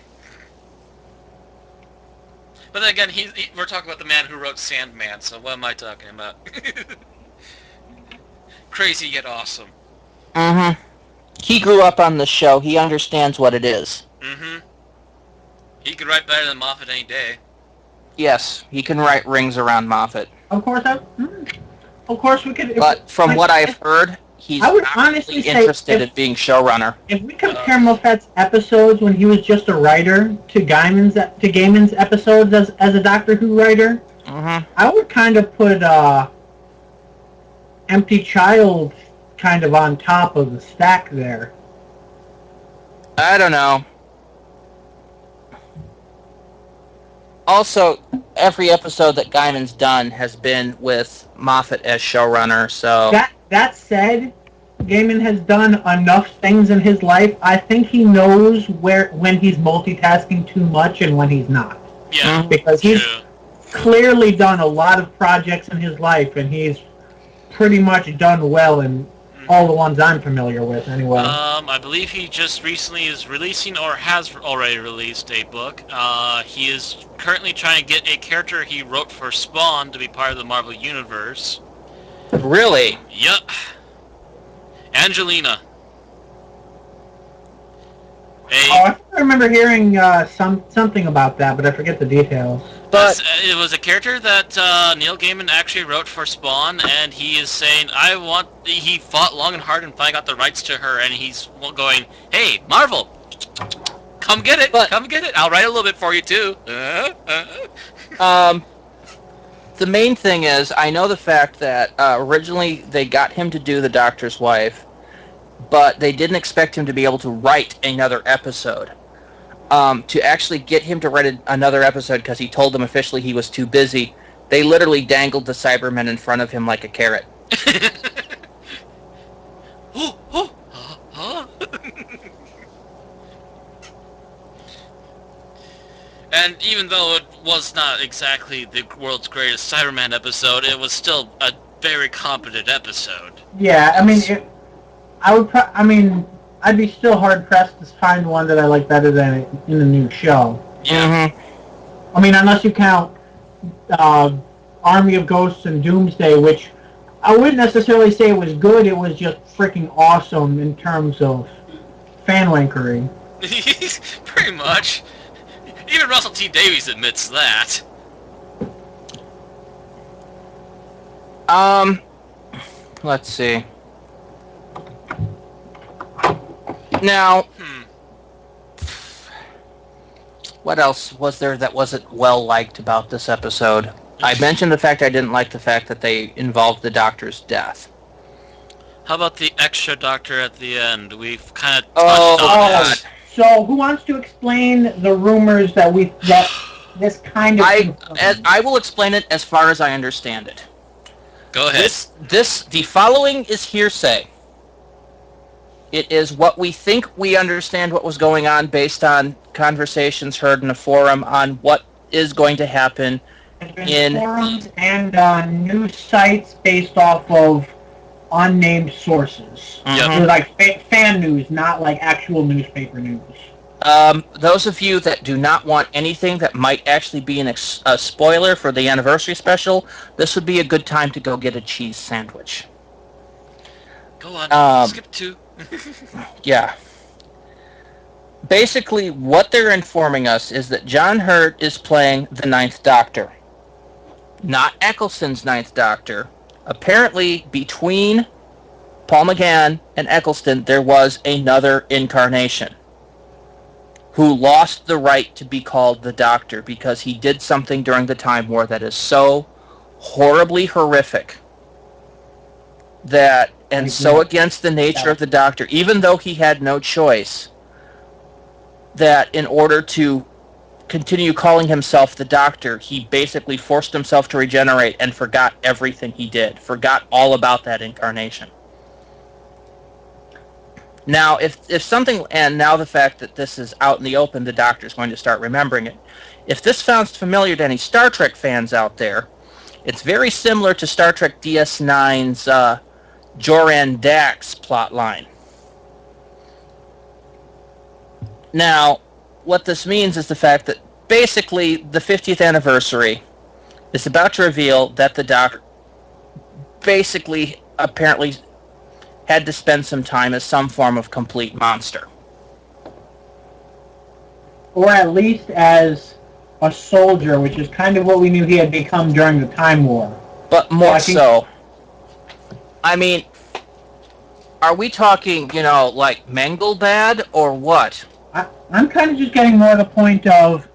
But then again, we're talking about the man who wrote Sandman, so what am I talking about? Crazy yet awesome. Mm-hmm. He grew up on the show. He understands what it is. Mm-hmm. He could write better than Moffat any day. Yes, he can write rings around Moffat. Of course, we could. But from what I've heard, he's I would not honestly really say interested in being showrunner. If we compare Moffat's episodes when he was just a writer to Gaiman's episodes as a Doctor Who writer, I would kind of put Empty Child kind of on top of the stack there. I don't know. Also, every episode that Gaiman's done has been with Moffat as showrunner, so... That said, Gaiman has done enough things in his life. I think he knows when he's multitasking too much and when he's not. Yeah, because he's clearly done a lot of projects in his life, and he's pretty much done well in all the ones I'm familiar with, anyway. I believe he just recently is releasing, or has already released, a book. He is currently trying to get a character he wrote for Spawn to be part of the Marvel Universe. Really? Yup. Angelina. I remember hearing something about that, but I forget the details. But it was a character that Neil Gaiman actually wrote for Spawn, and he is saying, he fought long and hard and finally got the rights to her, and he's going, hey, Marvel, come get it, I'll write a little bit for you, too. The main thing is, I know the fact that originally they got him to do The Doctor's Wife, but they didn't expect him to be able to write another episode. To actually get him to write another episode because he told them officially he was too busy, they literally dangled the Cybermen in front of him like a carrot. And even though it was not exactly the world's greatest Cyberman episode, it was still a very competent episode. Yeah, I mean, I'd be still hard-pressed to find one that I like better than in the new show. Yeah. I mean, unless you count Army of Ghosts and Doomsday, which I wouldn't necessarily say it was good, it was just freaking awesome in terms of fan wankery. Pretty much. Even Russell T. Davies admits that. Let's see. Now, what else was there that wasn't well-liked about this episode? I mentioned the fact I didn't like the fact that they involved the Doctor's death. How about the extra Doctor at the end? We've kind of touched on that. So, who wants to explain the rumors that this kind of... I will explain it as far as I understand it. Go ahead. The following is hearsay. It is what we think we understand what was going on based on conversations heard in a forum on what is going to happen in forums and news sites based off of unnamed sources. Yep. So like fan news, not like actual newspaper news. Those of you that do not want anything that might actually be a spoiler for the anniversary special, this would be a good time to go get a cheese sandwich. Go on, skip 2. Yeah. Basically, what they're informing us is that John Hurt is playing the Ninth Doctor. Not Eccleston's Ninth Doctor. Apparently, between Paul McGann and Eccleston, there was another incarnation who lost the right to be called the Doctor because he did something during the Time War that is so horribly horrific so against the nature of the Doctor, even though he had no choice, that in order to continue calling himself the Doctor, he basically forced himself to regenerate and forgot everything he did, forgot all about that incarnation. Now, if something, and now the fact that this is out in the open, the Doctor's going to start remembering it. If this sounds familiar to any Star Trek fans out there, it's very similar to Star Trek DS9's Joran Dax plotline. Now, what this means is the fact that basically the 50th anniversary is about to reveal that the Doctor basically apparently had to spend some time as some form of complete monster. Or at least as a soldier, which is kind of what we knew he had become during the Time War. But more so. I mean, are we talking, like Mengelbad or what? I'm kind of just getting more to the point of,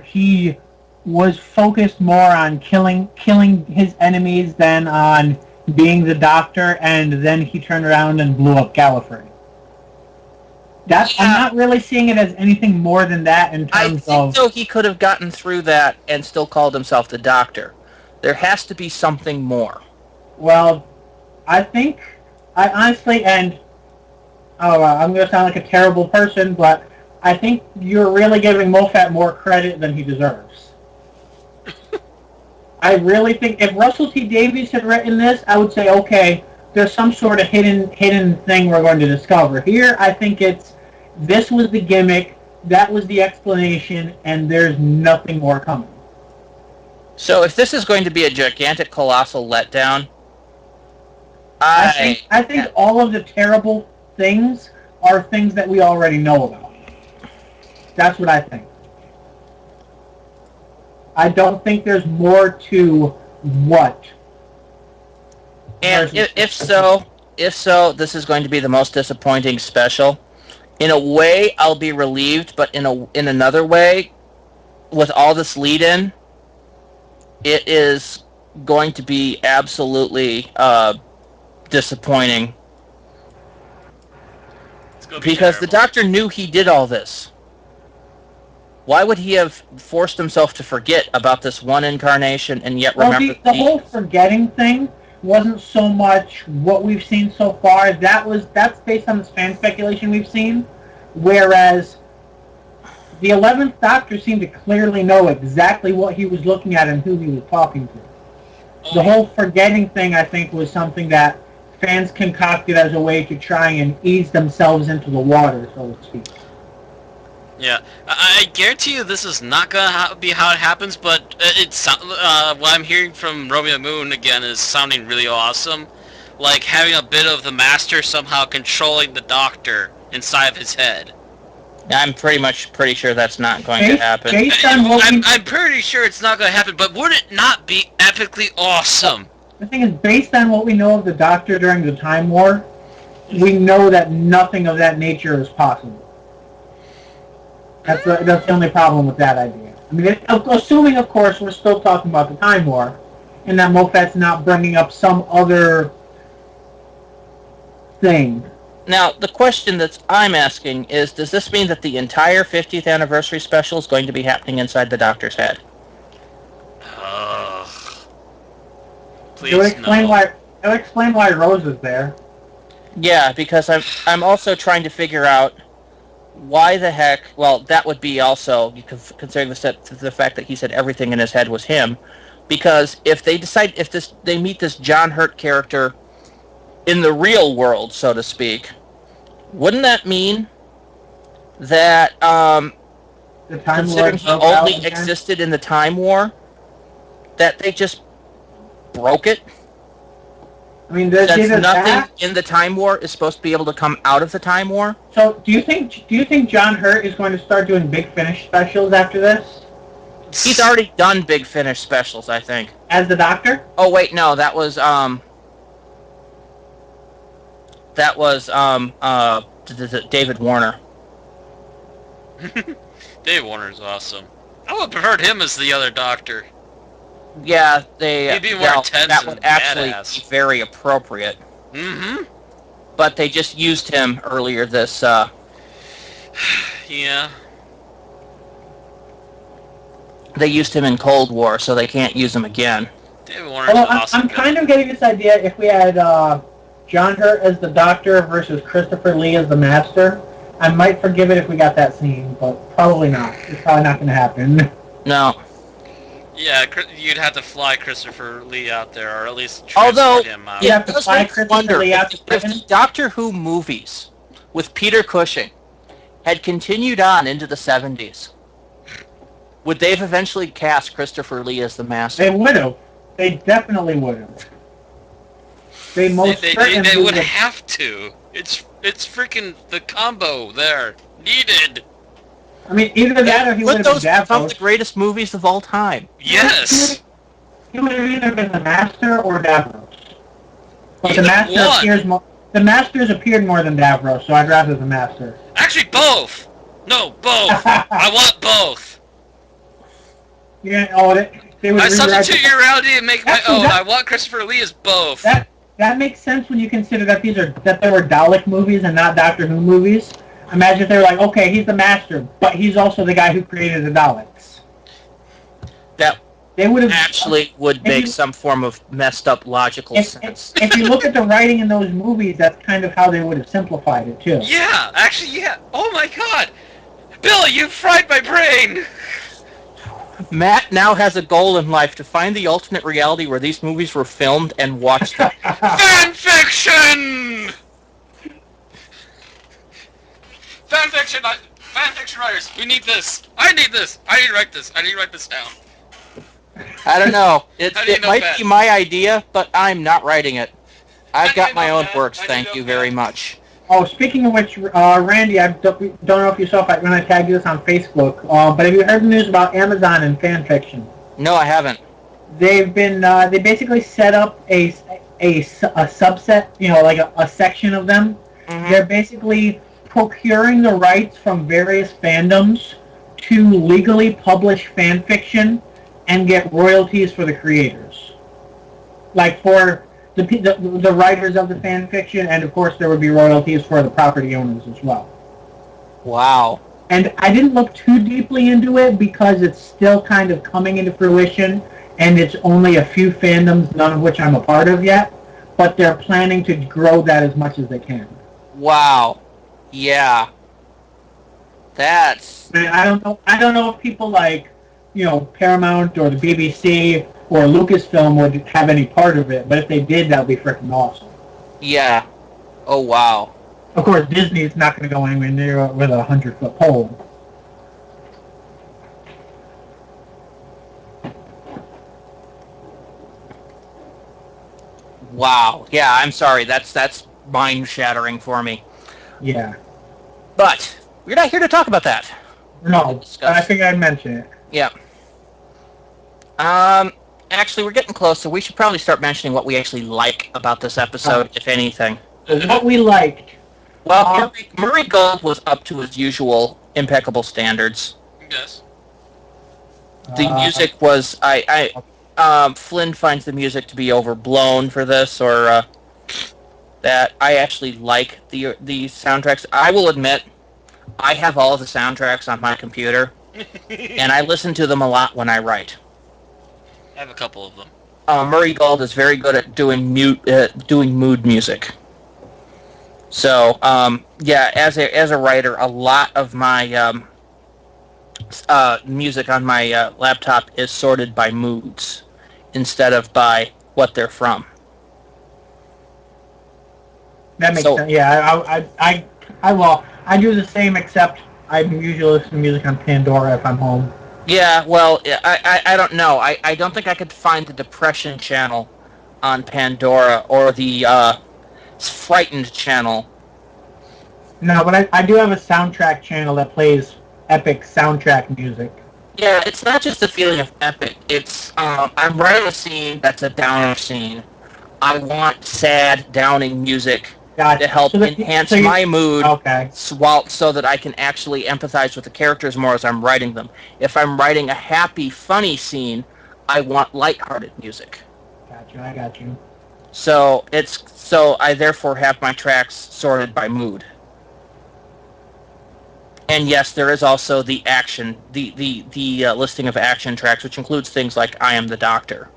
he was focused more on killing his enemies than on being the Doctor, and then he turned around and blew up Gallifrey. I'm not really seeing it as anything more than that in terms of... I think so he could have gotten through that and still called himself the Doctor. There has to be something more. Well, I honestly, and I'm going to sound like a terrible person, but I think you're really giving Moffat more credit than he deserves. I really think if Russell T Davies had written this, I would say, okay, there's some sort of hidden thing we're going to discover. Here, I think this was the gimmick, that was the explanation, and there's nothing more coming. So if this is going to be a gigantic, colossal letdown, I think all of the terrible things are things that we already know about. That's what I think. I don't think there's more to what. And if so, this is going to be the most disappointing special. In a way, I'll be relieved, but in another way, with all this lead-in, it is going to be absolutely disappointing. Because the Doctor knew he did all this. Why would he have forced himself to forget about this one incarnation and yet remember... The whole forgetting thing wasn't so much what we've seen so far. That's based on this fan speculation we've seen. Whereas the 11th Doctor seemed to clearly know exactly what he was looking at and who he was talking to. The whole forgetting thing, I think, was something that fans concocted as a way to try and ease themselves into the water, so to speak. Yeah, I guarantee you this is not gonna be how it happens, but what I'm hearing from Romeo Moon again is sounding really awesome. Like having a bit of the Master somehow controlling the Doctor inside of his head. I'm pretty sure that's not going to happen. I'm pretty sure it's not going to happen, but would it not be epically awesome? The thing is, based on what we know of the Doctor during the Time War, we know that nothing of that nature is possible. That's the only problem with that idea. I mean, assuming, of course, we're still talking about the Time War, and that Moffat's not bringing up some other thing. Now, the question that I'm asking is, does this mean that the entire 50th anniversary special is going to be happening inside the Doctor's head? Please, it would explain why Rose is there. Yeah, because I'm also trying to figure out why the heck... Well, that would be also, considering the fact that he said everything in his head was him, because if they meet this John Hurt character in the real world, so to speak, wouldn't that mean that, the Time considering he only existed in the Time War, that they just broke it? I mean, there's nothing that in the Time War is supposed to be able to come out of the Time War. So, do you think John Hurt is going to start doing Big Finish specials after this? He's already done Big Finish specials, I think. As the Doctor? Oh wait, no, that was David Warner. David Warner is awesome. I would have preferred him as the other Doctor. Yeah, he'd be more intense that would actually badass. be very appropriate. Mm-hmm. But they just used him earlier this. Yeah. They used him in Cold War, so they can't use him again. David Warner's Although an awesome I'm kind villain. of getting this idea if we had John Hurt as the Doctor versus Christopher Lee as the Master, I might forgive it if we got that scene, but probably not. It's probably not going to happen. No. Yeah, you'd have to fly Christopher Lee out there, or at least Although, transport him out. You it have to does fly make me Christopher wonder Lee out to if Britain? the Doctor Who movies with Peter Cushing had continued on into the 70s, would they have eventually cast Christopher Lee as the Master? They would have. They definitely would have. They most They certainly would have to. It's freaking the combo there needed. I mean, either that or he would Would have been those become Davros. the greatest movies of all time? Yes. He would have either been the Master or Davros. But Either the Master one. appears more. The Master's appeared more than Davros, so I'd rather the Master. Actually, both. No, both. I want both. Yeah. Oh, they would I rewrite substitute the- your reality and make my Actually, own. that- I want Christopher Lee as both. That makes sense when you consider that there were Dalek movies and not Doctor Who movies. Imagine if they were like, okay, he's the Master, but he's also the guy who created the Daleks. That They would have actually would If make you- some form of messed up logical sense. if you look at the writing in those movies, that's kind of how they would have simplified it too. Yeah, actually, yeah. Oh my god. Billy, you fried my brain. Matt now has a goal in life to find the alternate reality where these movies were filmed and watch them. Fan fiction! Fan fiction writers, we need this. I need this. I need to write this. I need to write this down. I don't know. How do you It know might that? be my idea, but I'm not writing it. How I've do you got my know own that? works, How do you thank know you very that? much. Oh, speaking of which, Randy, I don't know if you saw when I tagged you this on Facebook, but have you heard the news about Amazon and fan fiction? No, I haven't. They've been they basically set up a subset, like a section of them. Mhm. They're basically procuring the rights from various fandoms to legally publish fan fiction and get royalties for the creators, like for the writers of the fan fiction, and of course there would be royalties for the property owners as well. Wow. And I didn't look too deeply into it because it's still kind of coming into fruition, and it's only a few fandoms, none of which I'm a part of yet, but they're planning to grow that as much as they can. Wow. Yeah. That's... I mean, I don't know if people like, Paramount or the BBC or Lucasfilm would have any part of it, but if they did, that would be freaking awesome. Yeah. Oh, wow. Of course, Disney's not going to go anywhere near it with a 100-foot pole. Wow. Yeah, I'm sorry. That's mind-shattering for me. Yeah. But we're not here to talk about that. No, I figured I'd mention it. Yeah. Actually, we're getting close, so we should probably start mentioning what we actually like about this episode, if anything. What we liked. Well, Murray Gold was up to his usual impeccable standards. Yes. The music was... Flynn finds the music to be overblown for this, or that I actually like the soundtracks. I will admit, I have all of the soundtracks on my computer, and I listen to them a lot when I write. I have a couple of them. Murray Gold is very good at doing mood music. So, yeah, as a writer, a lot of my music on my laptop is sorted by moods instead of by what they're from. That makes sense. Yeah, I do the same, except I usually listen to music on Pandora if I'm home. Yeah, well, I don't know. I don't think I could find the Depression channel on Pandora or the Frightened channel. No, but I do have a soundtrack channel that plays epic soundtrack music. Yeah, it's not just the feeling of epic. It's, I'm writing a scene that's a downer scene. I want sad, downing music to help enhance my mood, okay, so that I can actually empathize with the characters more as I'm writing them. If I'm writing a happy, funny scene, I want lighthearted music. Gotcha, I got you. So I therefore have my tracks sorted by mood. And yes, there is also the action, the listing of action tracks, which includes things like "I Am the Doctor,"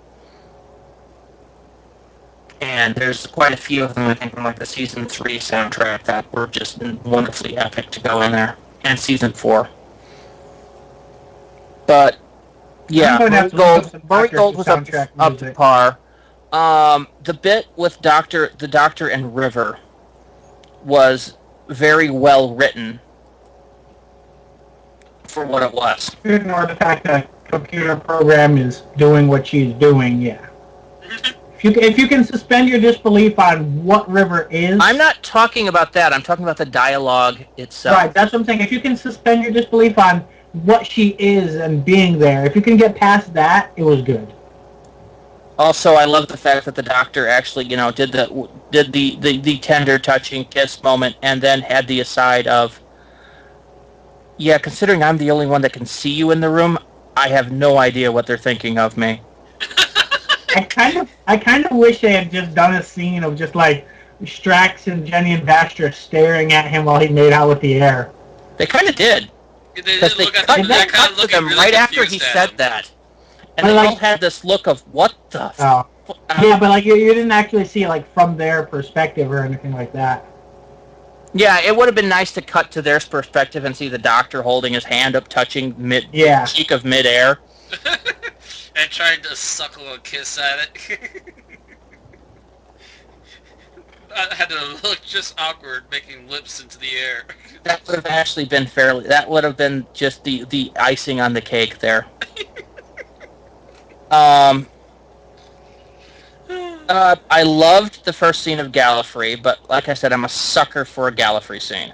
and there's quite a few of them. I think from like the season 3 soundtrack that were just wonderfully epic to go in there, and season 4. But yeah, Murray Gold was up to par. The bit with the Doctor and River was very well written for what it was. Ignore the fact that a computer program is doing what she's doing, yeah. If you can suspend your disbelief on what River is... I'm not talking about that. I'm talking about the dialogue itself. Right, that's what I'm saying. If you can suspend your disbelief on what she is and being there, if you can get past that, it was good. Also, I love the fact that the Doctor actually, did the tender, touching kiss moment, and then had the aside of, yeah, considering I'm the only one that can see you in the room, I have no idea what they're thinking of me. I kind of wish they had just done a scene of just like Strax and Jenny and Baxter staring at him while he made out with the air. They kind of did. Because they cut to them right after he said that. And they all had this look of, what the yeah, but like you didn't actually see it like from their perspective or anything like that. Yeah, it would have been nice to cut to their perspective and see the Doctor holding his hand up, touching the cheek of midair. And trying to suckle a kiss at it. I had to look just awkward, making lips into the air. That would have actually been that would have been just the icing on the cake there. I loved the first scene of Gallifrey, but like I said, I'm a sucker for a Gallifrey scene.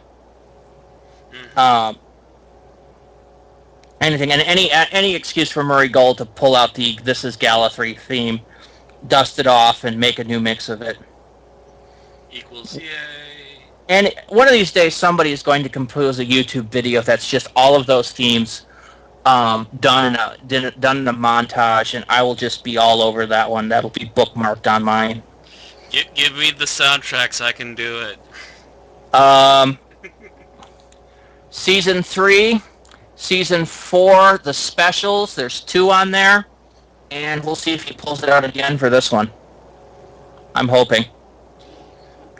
Anything and any excuse for Murray Gold to pull out the "This is Gallifrey" theme, dust it off, and make a new mix of it. Equals yay. And one of these days, somebody is going to compose a YouTube video that's just all of those themes done in a montage, and I will just be all over that one. That'll be bookmarked on mine. Give me the soundtracks, I can do it. Season 3, Season 4, the specials, there's 2 on there, and we'll see if he pulls it out again for this one. I'm hoping.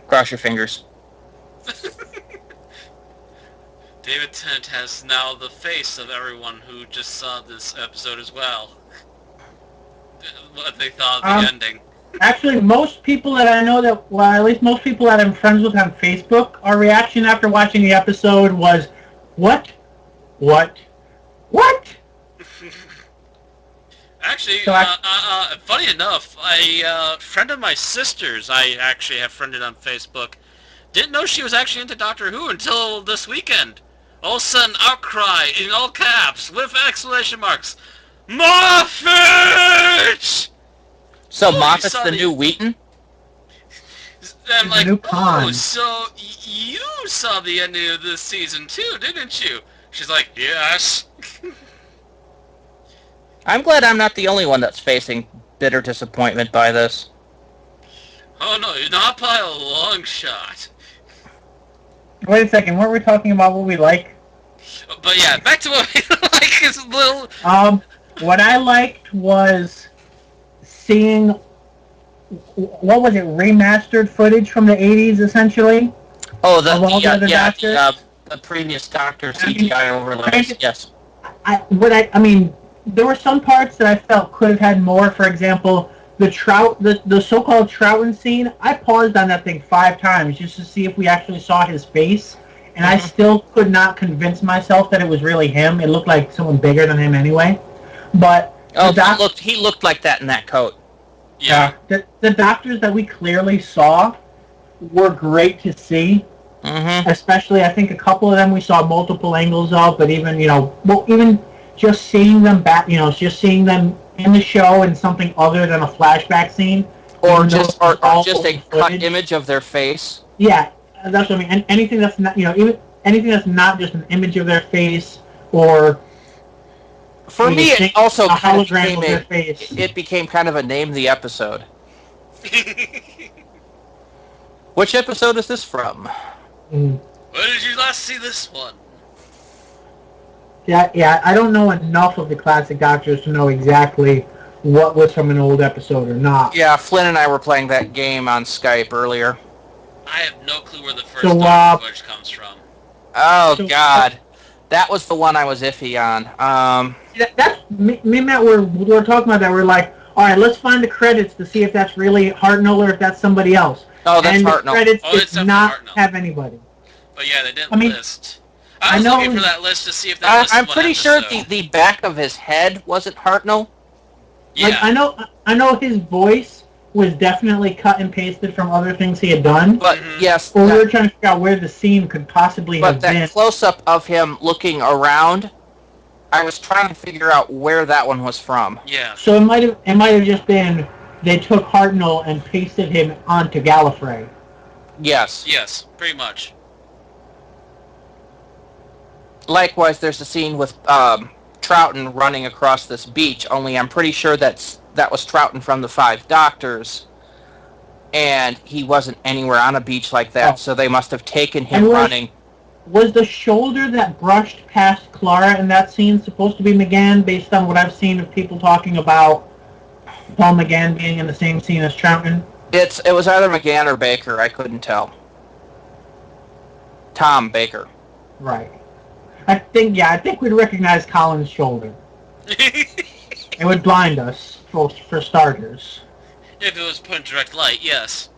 Cross your fingers. David Tennant has now the face of everyone who just saw this episode as well. What they thought of the ending. Actually, most people that I know at least most people that I'm friends with on Facebook, our reaction after watching the episode was, What? Actually, funny enough, a friend of my sister's I actually have friended on Facebook didn't know she was actually into Doctor Who until this weekend. All of a sudden, outcry in all caps with exclamation marks. Moffat! So Moffat's the new Wheaton? I'm like, new Khan. Oh, so you saw the ending of this season too, didn't you? She's like, yes. I'm glad I'm not the only one that's facing bitter disappointment by this. Oh no, you're not by a long shot. Wait a second, weren't we talking about what we like? But yeah, back to what we like is a little... What I liked was seeing, what was it, remastered footage from the 80s, essentially? Oh, the previous Doctor CGI overlays, yes. There were some parts that I felt could have had more. For example, the so-called Troughton scene, I paused on that thing 5 times just to see if we actually saw his face, and I still could not convince myself that it was really him. It looked like someone bigger than him anyway. But he looked like that in that coat. Yeah. The Doctors that we clearly saw were great to see. Mm-hmm. Especially, I think a couple of them we saw multiple angles of, but even just seeing them back, just seeing them in the show in something other than a flashback scene, or just a cut image of their face. Yeah, that's what I mean. And anything that's not, even anything that's not just an image of their face, or for me, it also kind of became kind of a name the episode. Which episode is this from? Where did you last see this one? Yeah, I don't know enough of the classic Doctors to know exactly what was from an old episode or not. Yeah, Flynn and I were playing that game on Skype earlier. I have no clue where the first So, Doctor footage comes from. Oh, So- God. That was the one I was iffy on. That's me and Matt we're talking about that. We're like, all right, let's find the credits to see if that's really Hartnell or if that's somebody else. Oh, that's and Hartnell. The credits Oh, it's did definitely not Hartnell. have anybody. But yeah, they didn't I mean, list. I was I know looking for that list to see if that listed I'm one pretty sure episode. the back of his head wasn't Hartnell. Yeah. Like I know his voice was definitely cut and pasted from other things he had done. But Mhm. yes, But we were trying to figure out where the scene could possibly but have that been. close-up of him looking around, I was trying to figure out where that one was from. Yeah. So it might have just been they took Hartnell and pasted him onto Gallifrey. Yes. Yes, pretty much. Likewise, there's a scene with Troughton running across this beach, only I'm pretty sure that was Troughton from the Five Doctors, and he wasn't anywhere on a beach like that, Oh. so they must have taken him And running. Was the shoulder that brushed past Clara in that scene supposed to be McGann, based on what I've seen of people talking about Paul McGann being in the same scene as Troughton? It was either McGann or Baker, I couldn't tell. Tom Baker. Right. I think we'd recognize Colin's shoulder. It would blind us, for starters. If it was put in direct light, yes.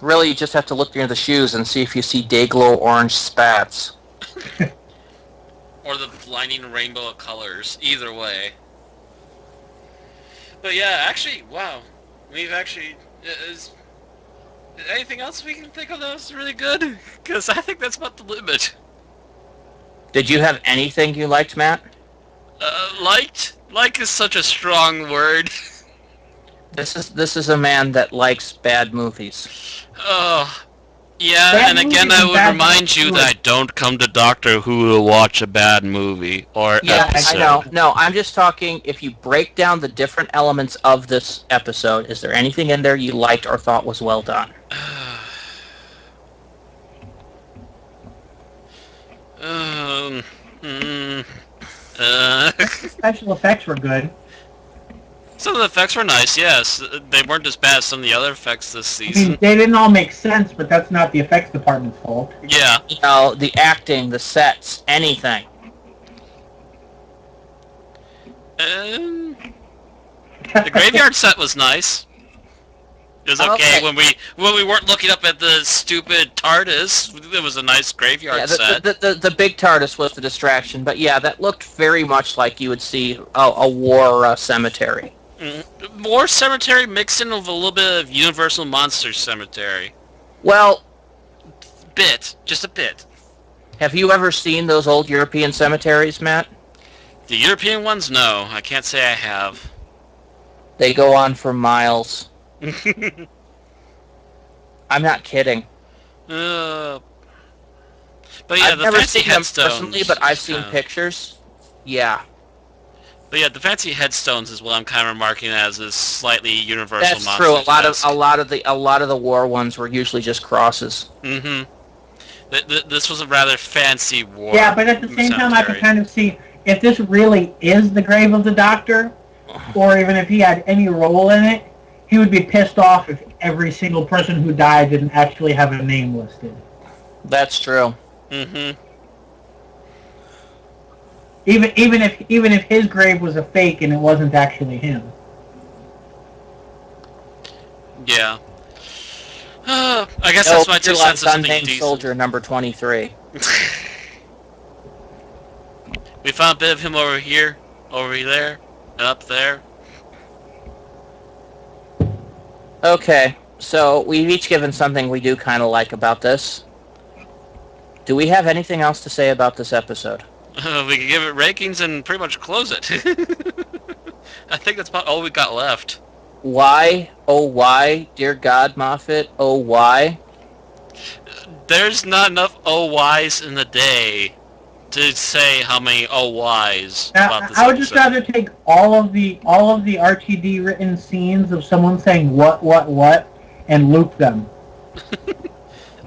Really, you just have to look near the shoes and see if you see day-glow orange spats. Or the blinding rainbow of colors. Either way. But yeah, actually, wow. We've actually... Is anything else we can think of that was really good? Because I think that's about the limit. Did you have anything you liked, Matt? Liked? Like is such a strong word. This is a man that likes bad movies. Oh, yeah, Bad and again movies I and would bad remind you movies. that I don't come to Doctor Who to watch a bad movie or Yeah, episode. I know. No, I'm just talking, if you break down the different elements of this episode, is there anything in there you liked or thought was well done? um, mm, uh, Special effects were good. some of the effects were nice, yes. They weren't as bad as some of the other effects this I mean, season. they didn't all make sense, but that's not the effects department's fault. Yeah. You know, the acting, the sets, anything. Um, the graveyard set was nice. It was okay, Okay. when we weren't looking up at the stupid TARDIS. It was a nice graveyard Yeah, set. the big TARDIS was the distraction, but yeah, that looked very much like you would see a war cemetery. More cemetery mixed in with a little bit of Universal Monsters Cemetery. Well, Just a bit. have you ever seen those old European cemeteries, Matt? The European ones, no. I can't say I have. They go on for miles. I'm not kidding. But yeah, I've the never fancy seen them headstones. personally, but I've seen kind of- pictures. Yeah, But yeah, the fancy headstones is what I'm kind of remarking as is slightly Universal that's Monsters. true. A lot of the war ones were usually just crosses. Mm-hmm. This was a rather fancy war. Yeah, but at the same time, I could cemetery. kind of see if this really is the grave of the Doctor, or even if he had any role in it, he would be pissed off if every single person who died didn't actually have a name listed. That's true. Mm-hmm. Even if his grave was a fake and it wasn't actually him. Yeah. I guess that's my two cents of something unnamed decent. soldier number 23. We found a bit of him over here, over there, and up there. Okay, so we've each given something we do kind of like about this. Do we have anything else to say about this episode? We could give it rankings and pretty much close it. I think that's about all we got left. Why? Oh, why? Dear God, Moffat, oh, why? There's not enough OYs in the day to say how many OYs Now, about this I would just episode. rather take all of the RTD written scenes of someone saying what, and loop them.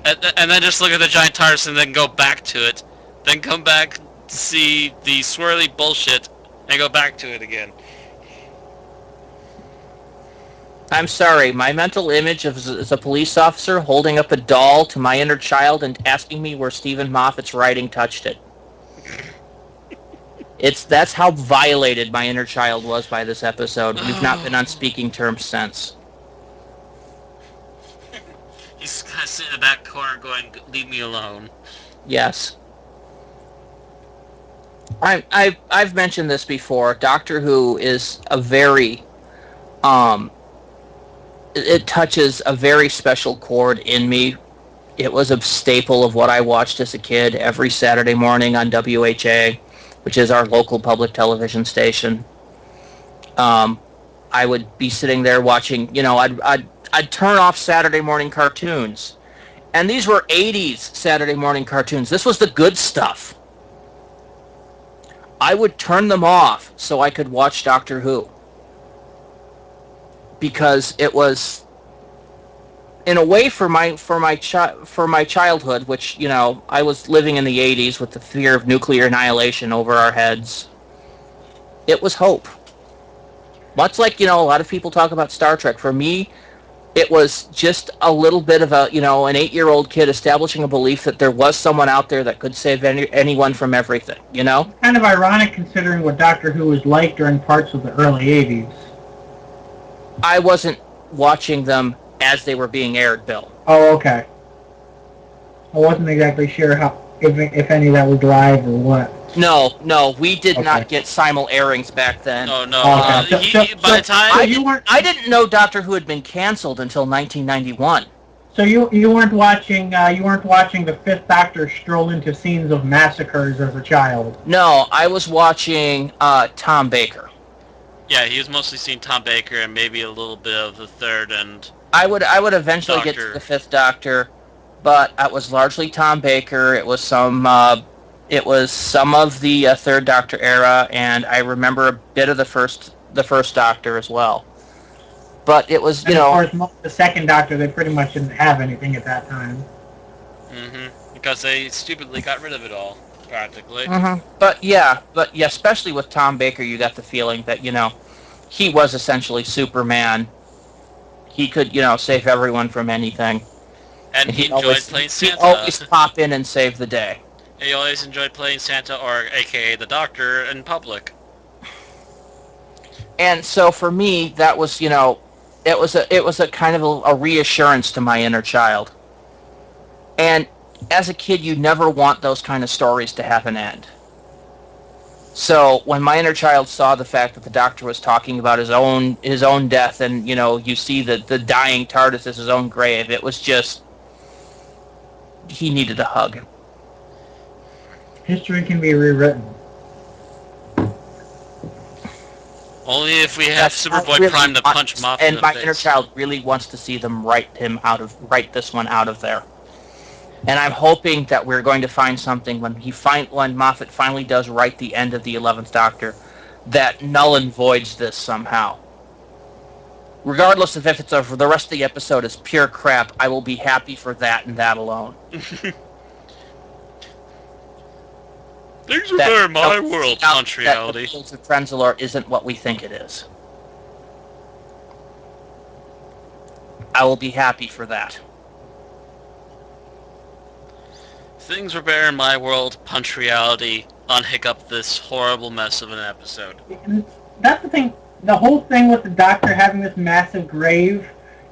and then just look at the giant TARDIS and then go back to it, then come back to see the swirly bullshit and go back to it again. I'm sorry, my mental image is a police officer holding up a doll to my inner child and asking me where Stephen Moffat's writing touched it. That's how violated my inner child was by this episode. We've not been on speaking terms since. He's kind of sitting in the back corner going, leave me alone. Yes. I've mentioned this before. Doctor Who is a very... it touches a very special chord in me. It was a staple of what I watched as a kid every Saturday morning on WHA, which is our local public television station. I would be sitting there watching, I'd turn off Saturday morning cartoons. And these were 80s Saturday morning cartoons. This was the good stuff. I would turn them off so I could watch Doctor Who. Because it was, in a way, for my childhood, which I was living in the 80s with the fear of nuclear annihilation over our heads. It was hope. Much like a lot of people talk about Star Trek. For me, it was just a little bit of an 8-year-old kid establishing a belief that there was someone out there that could save anyone from everything. Kind of ironic considering what Doctor Who was like during parts of the early 80s. I wasn't watching them as they were being aired, Bill. Oh, okay. I wasn't exactly sure if any of that was live or what. No, we did not get simul airings back then. Oh no! Okay. By the time I didn't know Doctor Who had been canceled until 1991. So you weren't watching the Fifth Doctor stroll into scenes of massacres as a child. No, I was watching Tom Baker. Yeah, he was mostly seeing Tom Baker and maybe a little bit of the third and. I would eventually get to the Fifth Doctor, but it was largely Tom Baker. It was some of the Third Doctor era, and I remember a bit of the first Doctor as well. But it was, of course, the Second Doctor, they pretty much didn't have anything at that time. Because they stupidly got rid of it all, practically. But especially with Tom Baker, you got the feeling that, he was essentially Superman. He could, save everyone from anything. And he enjoyed playing Santa. He'd always pop in and save the day. He always enjoyed playing Santa, or AKA the Doctor, in public. And so for me, that was, it was a kind of a reassurance to my inner child. And as a kid, you never want those kind of stories to have an end. So when my inner child saw the fact that the Doctor was talking about his own death, and you see the dying TARDIS as his own grave, it was just, he needed a hug. History can be rewritten. Only if we have Superboy really Prime to punch Moffat in the face. And my inner child really wants to see them write this one out of there. And I'm hoping that we're going to find something when Moffat finally does write the end of the 11th Doctor that null and voids this somehow. Regardless of if it's over, the rest of the episode is pure crap, I will be happy for that and that alone. Things are better in my world, punch reality. The Fields of Trenzalore isn't what we think it is. I will be happy for that. Things were better in my world, punch reality, unhiccup this horrible mess of an episode. And that's the thing. The whole thing with the Doctor having this massive grave.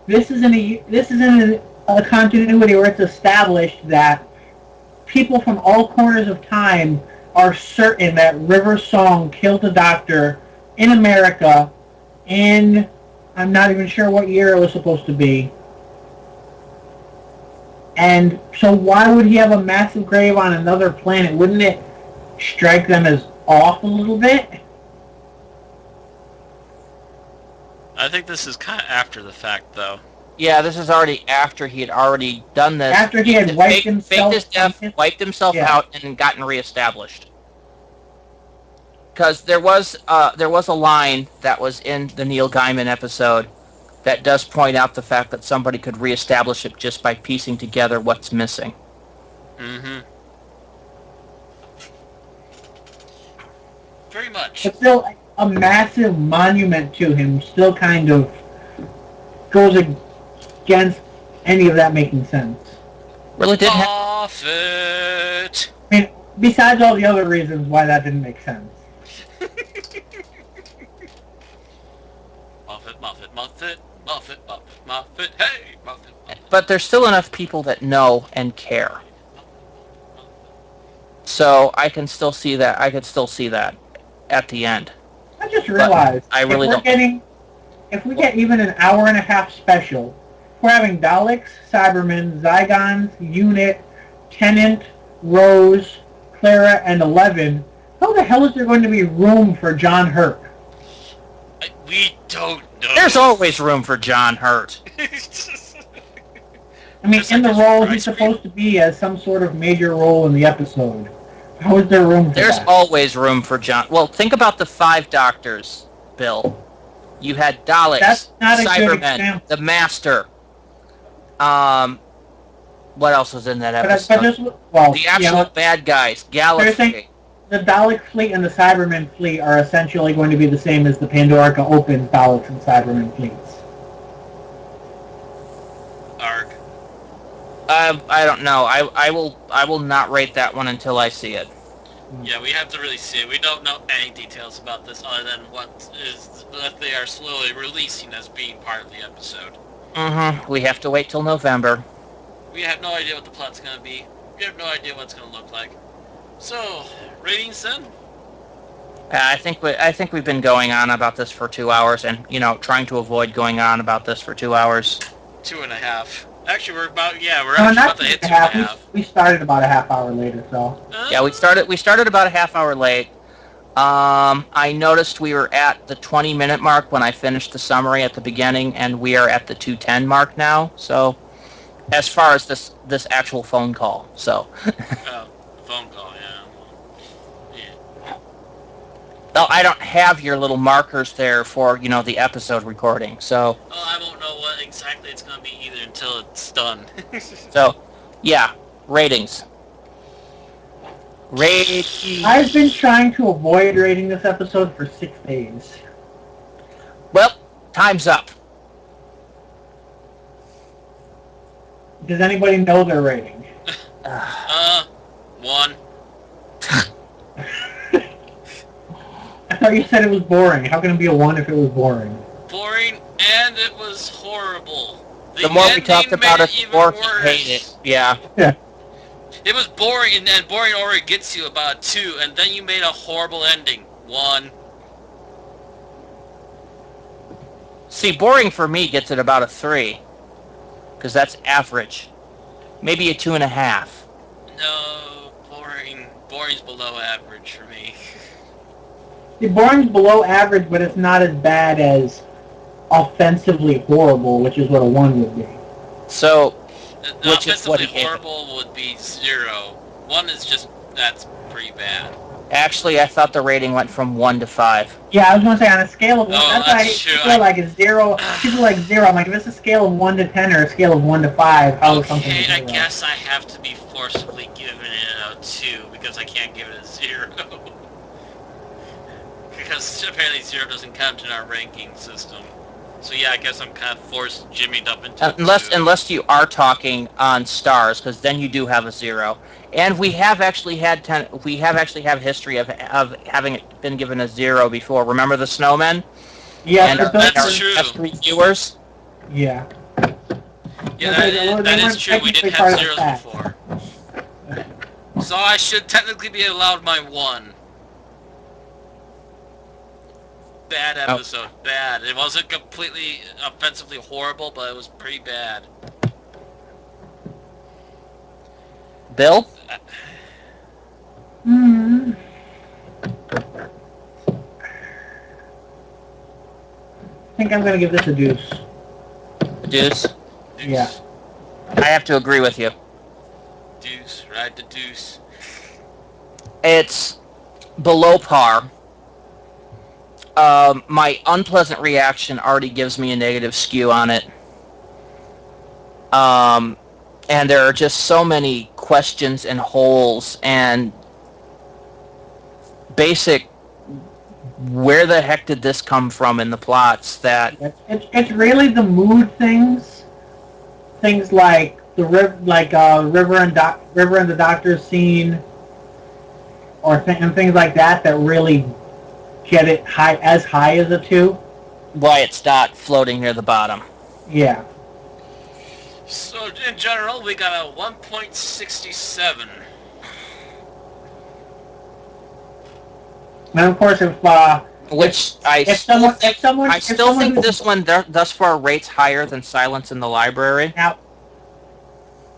This is in a continuity where it's established that people from all corners of time are certain that River Song killed the Doctor in America in, I'm not even sure what year it was supposed to be. And so why would he have a massive grave on another planet? Wouldn't it strike them as off a little bit? I think this is kind of after the fact, though. Yeah, this is already after he had already done this. After he had wiped himself, faked his death, wiped himself out, and gotten reestablished. Because there was a line that was in the Neil Gaiman episode that does point out the fact that somebody could reestablish it just by piecing together what's missing. Mm-hmm. Very much. But still, a massive monument to him still kind of goes against any of that making sense. Really did have... Moffat! I mean, besides all the other reasons why that didn't make sense. Moffat, Moffat, Moffat, Moffat, Moffat, Moffat, hey! Moffat, Moffat. But there's still enough people that know and care. So I can still see that. I could still see that at the end. I just realized I really don't. If we get even an hour and a half special, we're having Daleks, Cybermen, Zygons, Unit, Tennant, Rose, Clara, and 11. How the hell is there going to be room for John Hurt? We don't know. There's always room for John Hurt. I mean, Just in like the this role for he's ice cream. supposed to be as some sort of major role in the episode. How is there room for There's that? always room for John. Well, think about the 5 Doctors, Bill. You had Daleks, That's not a good Cybermen, example. the Master. What else was in that But episode? this, well, The actual bad guys, Galaxy. the Dalek fleet and the Cybermen fleet are essentially going to be the same as the Pandorica Opens Daleks and Cybermen fleets. Arg. I don't know. I will not rate that one until I see it. Yeah, we have to really see it. We don't know any details about this other than what they are slowly releasing as being part of the episode. We have to wait till November. We have no idea what the plot's gonna be. We have no idea what it's gonna look like. So, ratings then? I think we've been going on about this for 2 hours, and trying to avoid going on about this for 2 hours. 2.5. Actually, we're about No, actually not about to hit 2.5. 2.5. We started about a half hour later, so. Yeah, we started about a half hour late. I noticed we were at the 20-minute mark when I finished the summary at the beginning, and we are at the 2:10 mark now. So, as far as this actual phone call, so. Phone call, yeah. Oh, I don't have your little markers there for the episode recording. So. Well, I won't know what exactly it's gonna be either until it's done. So, yeah, ratings. Ratings. I've been trying to avoid rating this episode for 6 days. Well, time's up. Does anybody know their rating? 1. I thought you said it was boring. How can it be a 1 if it was boring? Boring, and it was horrible. The more we talked ending about made it, the even more we worse. hate it. Yeah. It was boring, and then boring already gets you about 2, and then you made a horrible ending. 1. See, boring for me gets it about a 3. Because that's average. Maybe a 2.5. No, boring. Boring's below average for me. The boring's below average, but it's not as bad as offensively horrible, which is what a 1 would be. So, The which is what offensively he gave it. horrible would be 0. 1 is just, that's pretty bad. Actually, I thought the rating went from 1 to 5. Yeah, I was going to say, on a scale of 1, Oh, that's true. I feel like it's 0. People like 0. I'm like, if it's a scale of 1 to 10 or a scale of 1 to 5, how is something Okay, 0? I guess I have to be forcibly giving it a 2, because I can't give it a 0. Because apparently 0 doesn't count in our ranking system. So yeah, I guess I'm kind of forced jimmied up into a 2. Unless you are talking on stars, because then you do have a 0. And we have actually had history of having it been given a 0 before. Remember the snowmen? Yeah, And that's our true. test reviewers? Yeah. Yeah, Okay, that is weren't true. We did technically have part of zeros that. before. So I should technically be allowed my 1. Bad episode. Bad. It wasn't completely offensively horrible, but it was pretty bad. Bill? Hmm. I think I'm going to give this a deuce. Deuce? Yeah. I have to agree with you. Deuce. Ride the deuce. It's below par. My unpleasant reaction already gives me a negative skew on it. And there are just so many questions and holes and basic where the heck did this come from in the plots that It's really the mood things like the River and the Doctor scene, and things like that really get it high as a 2. why it's not floating near the bottom. Yeah. So in general, we got a 1.67. And of course, Which I still think this one thus far rates higher than Silence in the Library. Now,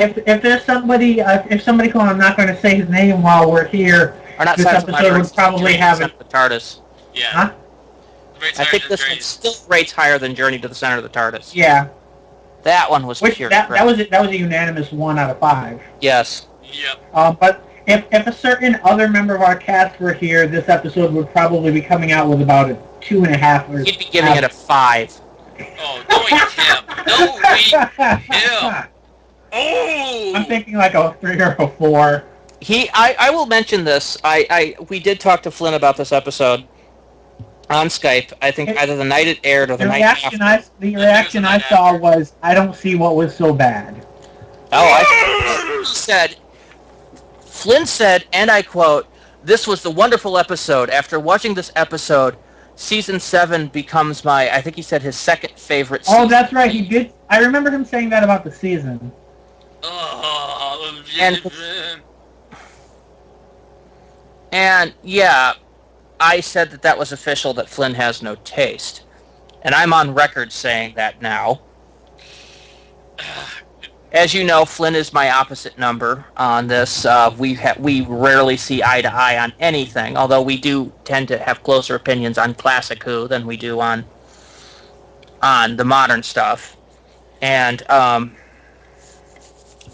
if there's somebody, who I'm not going to say his name while we're here, Or not this Silence in the episode Library, would probably have it. the TARDIS. Yeah. Huh? I think this one still rates higher than Journey to the Center of the TARDIS. Yeah. That one was pure. That was a unanimous 1 out of 5. Yes. Yep. But if a certain other member of our cast were here, this episode would probably be coming out with about a 2.5. Or He'd be giving it a 5. Oh, no him. No him. Oh! I'm thinking like a 3 or a 4. I will mention this. We did talk to Flynn about this episode on Skype. I think either the night it aired or the night after. The reaction I saw was, I don't see what was so bad. Flynn said, and I quote, "This was the wonderful episode. After watching this episode, season 7 becomes I think he said his second favorite season." Oh, that's right. He did. I remember him saying that about the season. Oh, And yeah, I said that was official, that Flynn has no taste. And I'm on record saying that now. As you know, Flynn is my opposite number on this. We rarely see eye to eye on anything, although we do tend to have closer opinions on classic Who than we do on the modern stuff. And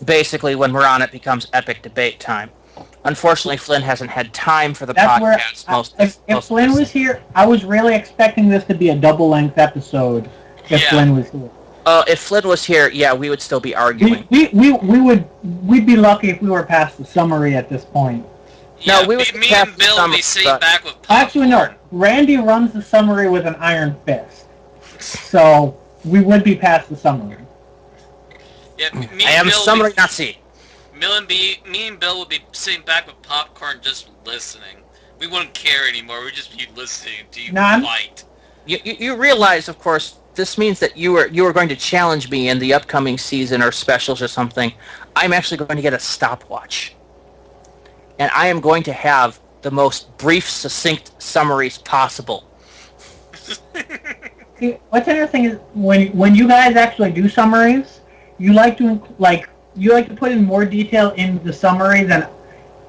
basically, when we're on, it becomes epic debate time. Unfortunately, Flynn hasn't had time for the podcast. If Flynn was here, I was really expecting this to be a double-length episode. If Flynn was here. If Flynn was here, yeah, we would still be arguing. We'd be lucky if we were past the summary at this point. Yeah, me and Bill would be sitting back with popcorn. Actually, no. Randy runs the summary with an iron fist. So, we would be past the summary. Yeah, I am a summary Nazi. Me and Bill would be sitting back with popcorn just listening. We wouldn't care anymore. We'd just be listening to you fight. You realize, of course, this means that you are going to challenge me in the upcoming season or specials or something. I'm actually going to get a stopwatch. And I am going to have the most brief, succinct summaries possible. See, what's interesting is when you guys actually do summaries, you like to put in more detail in the summary than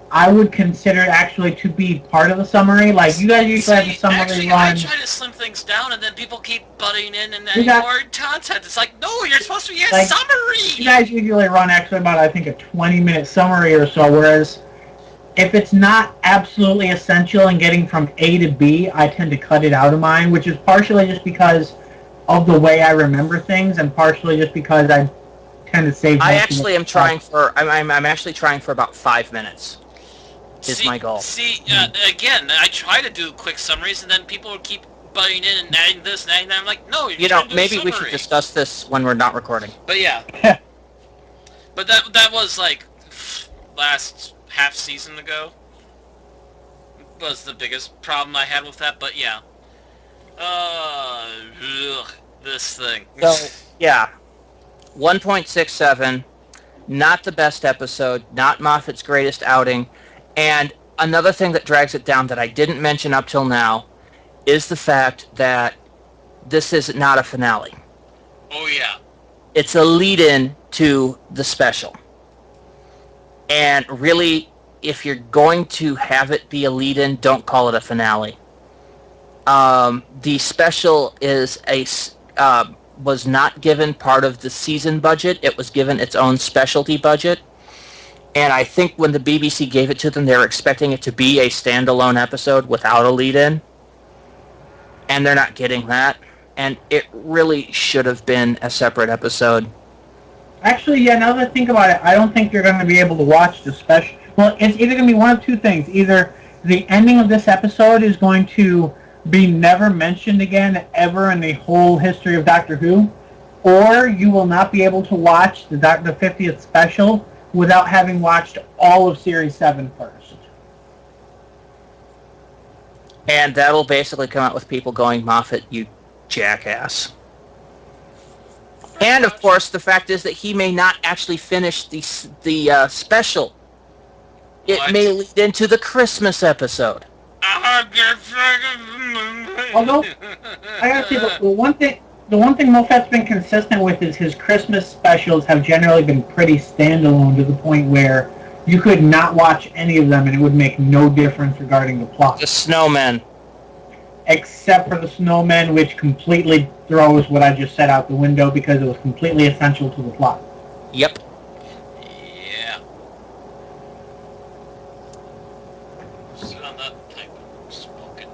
I would consider actually to be part of the summary. Like, you guys usually have the summary run. I try to slim things down, and then people keep butting in and adding more content. It's like, no, you're supposed to be a summary! You guys usually run actually about, I think, a 20-minute summary or so, whereas if it's not absolutely essential in getting from A to B, I tend to cut it out of mine, which is partially just because of the way I remember things, and partially just because I tend to save. I'm actually trying for about 5 minutes. Is my goal. Again, I try to do quick summaries, and then people would keep butting in and adding this and adding that. I'm like, no, maybe we should discuss this when we're not recording. But yeah. But that was like last half season ago. Was the biggest problem I had with that, but yeah. This thing. So, yeah. 1.67, not the best episode, not Moffat's greatest outing, and another thing that drags it down that I didn't mention up till now is the fact that this is not a finale. Oh, yeah. It's a lead-in to the special. And really, if you're going to have it be a lead-in, don't call it a finale. The special was not given part of the season budget. It was given its own specialty budget. And I think when the BBC gave it to them, they were expecting it to be a standalone episode without a lead-in. and they're not getting that. And it really should have been a separate episode. Actually, yeah, now that I think about it, I don't think you're going to be able to watch the special. Well, it's either going to be one of two things. Either the ending of this episode is going to be never mentioned again ever in the whole history of Doctor Who, or you will not be able to watch the 50th special without having watched all of Series 7 first. And that'll basically come out with people going, Moffat, you jackass. And, of course, the fact is that he may not actually finish the special. It may lead into the Christmas episode. Although, I gotta say, the one thing Moffat's been consistent with is his Christmas specials have generally been pretty standalone to the point where you could not watch any of them and it would make no difference regarding the plot. The Snowmen. Except for the Snowmen, which completely throws what I just said out the window because it was completely essential to the plot. Yep. Yeah. So I'm not type of spoken.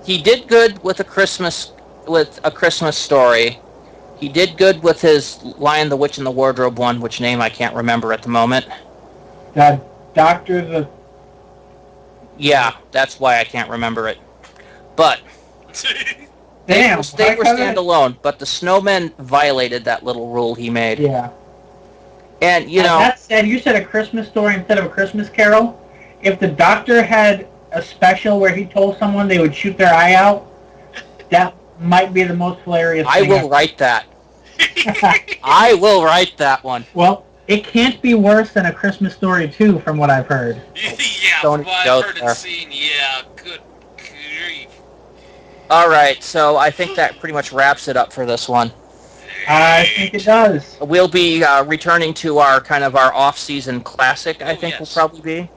He did good with a Christmas story. He did good with his Lion, the Witch, and the Wardrobe one, which name I can't remember at the moment. Doctor the... Yeah, that's why I can't remember it. But Damn, they were standalone, but the Snowmen violated that little rule he made. Yeah. And, you know... That said, you said a Christmas story instead of a Christmas Carol. If the Doctor had a special where he told someone they would shoot their eye out, that might be the most hilarious I thing will write that. I will write that one. Well, it can't be worse than A Christmas Story 2, from what I've heard. Yeah, Don't from what go I've heard there. and seen, yeah, good grief. Alright, so I think that pretty much wraps it up for this one. I think it does. We'll be returning to our off-season classic, I think yes. will probably be.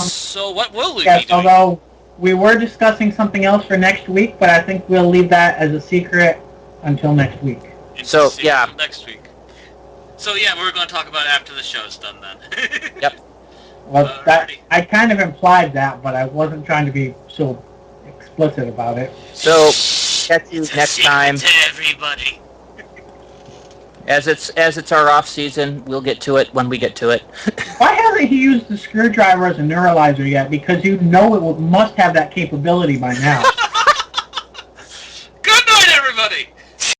So what will we Yes, be doing? although we were discussing something else for next week, but I think we'll leave that as a secret until next week. So, yeah. Next week. So, yeah, we're going to talk about it after the show's done then. Yep. Well, I kind of implied that, but I wasn't trying to be so explicit about it. So, catch you It's a next secret time. to everybody. As it's our off season, we'll get to it when we get to it. Why hasn't he used the screwdriver as a neuralizer yet? Because you know it must have that capability by now. Good night, everybody!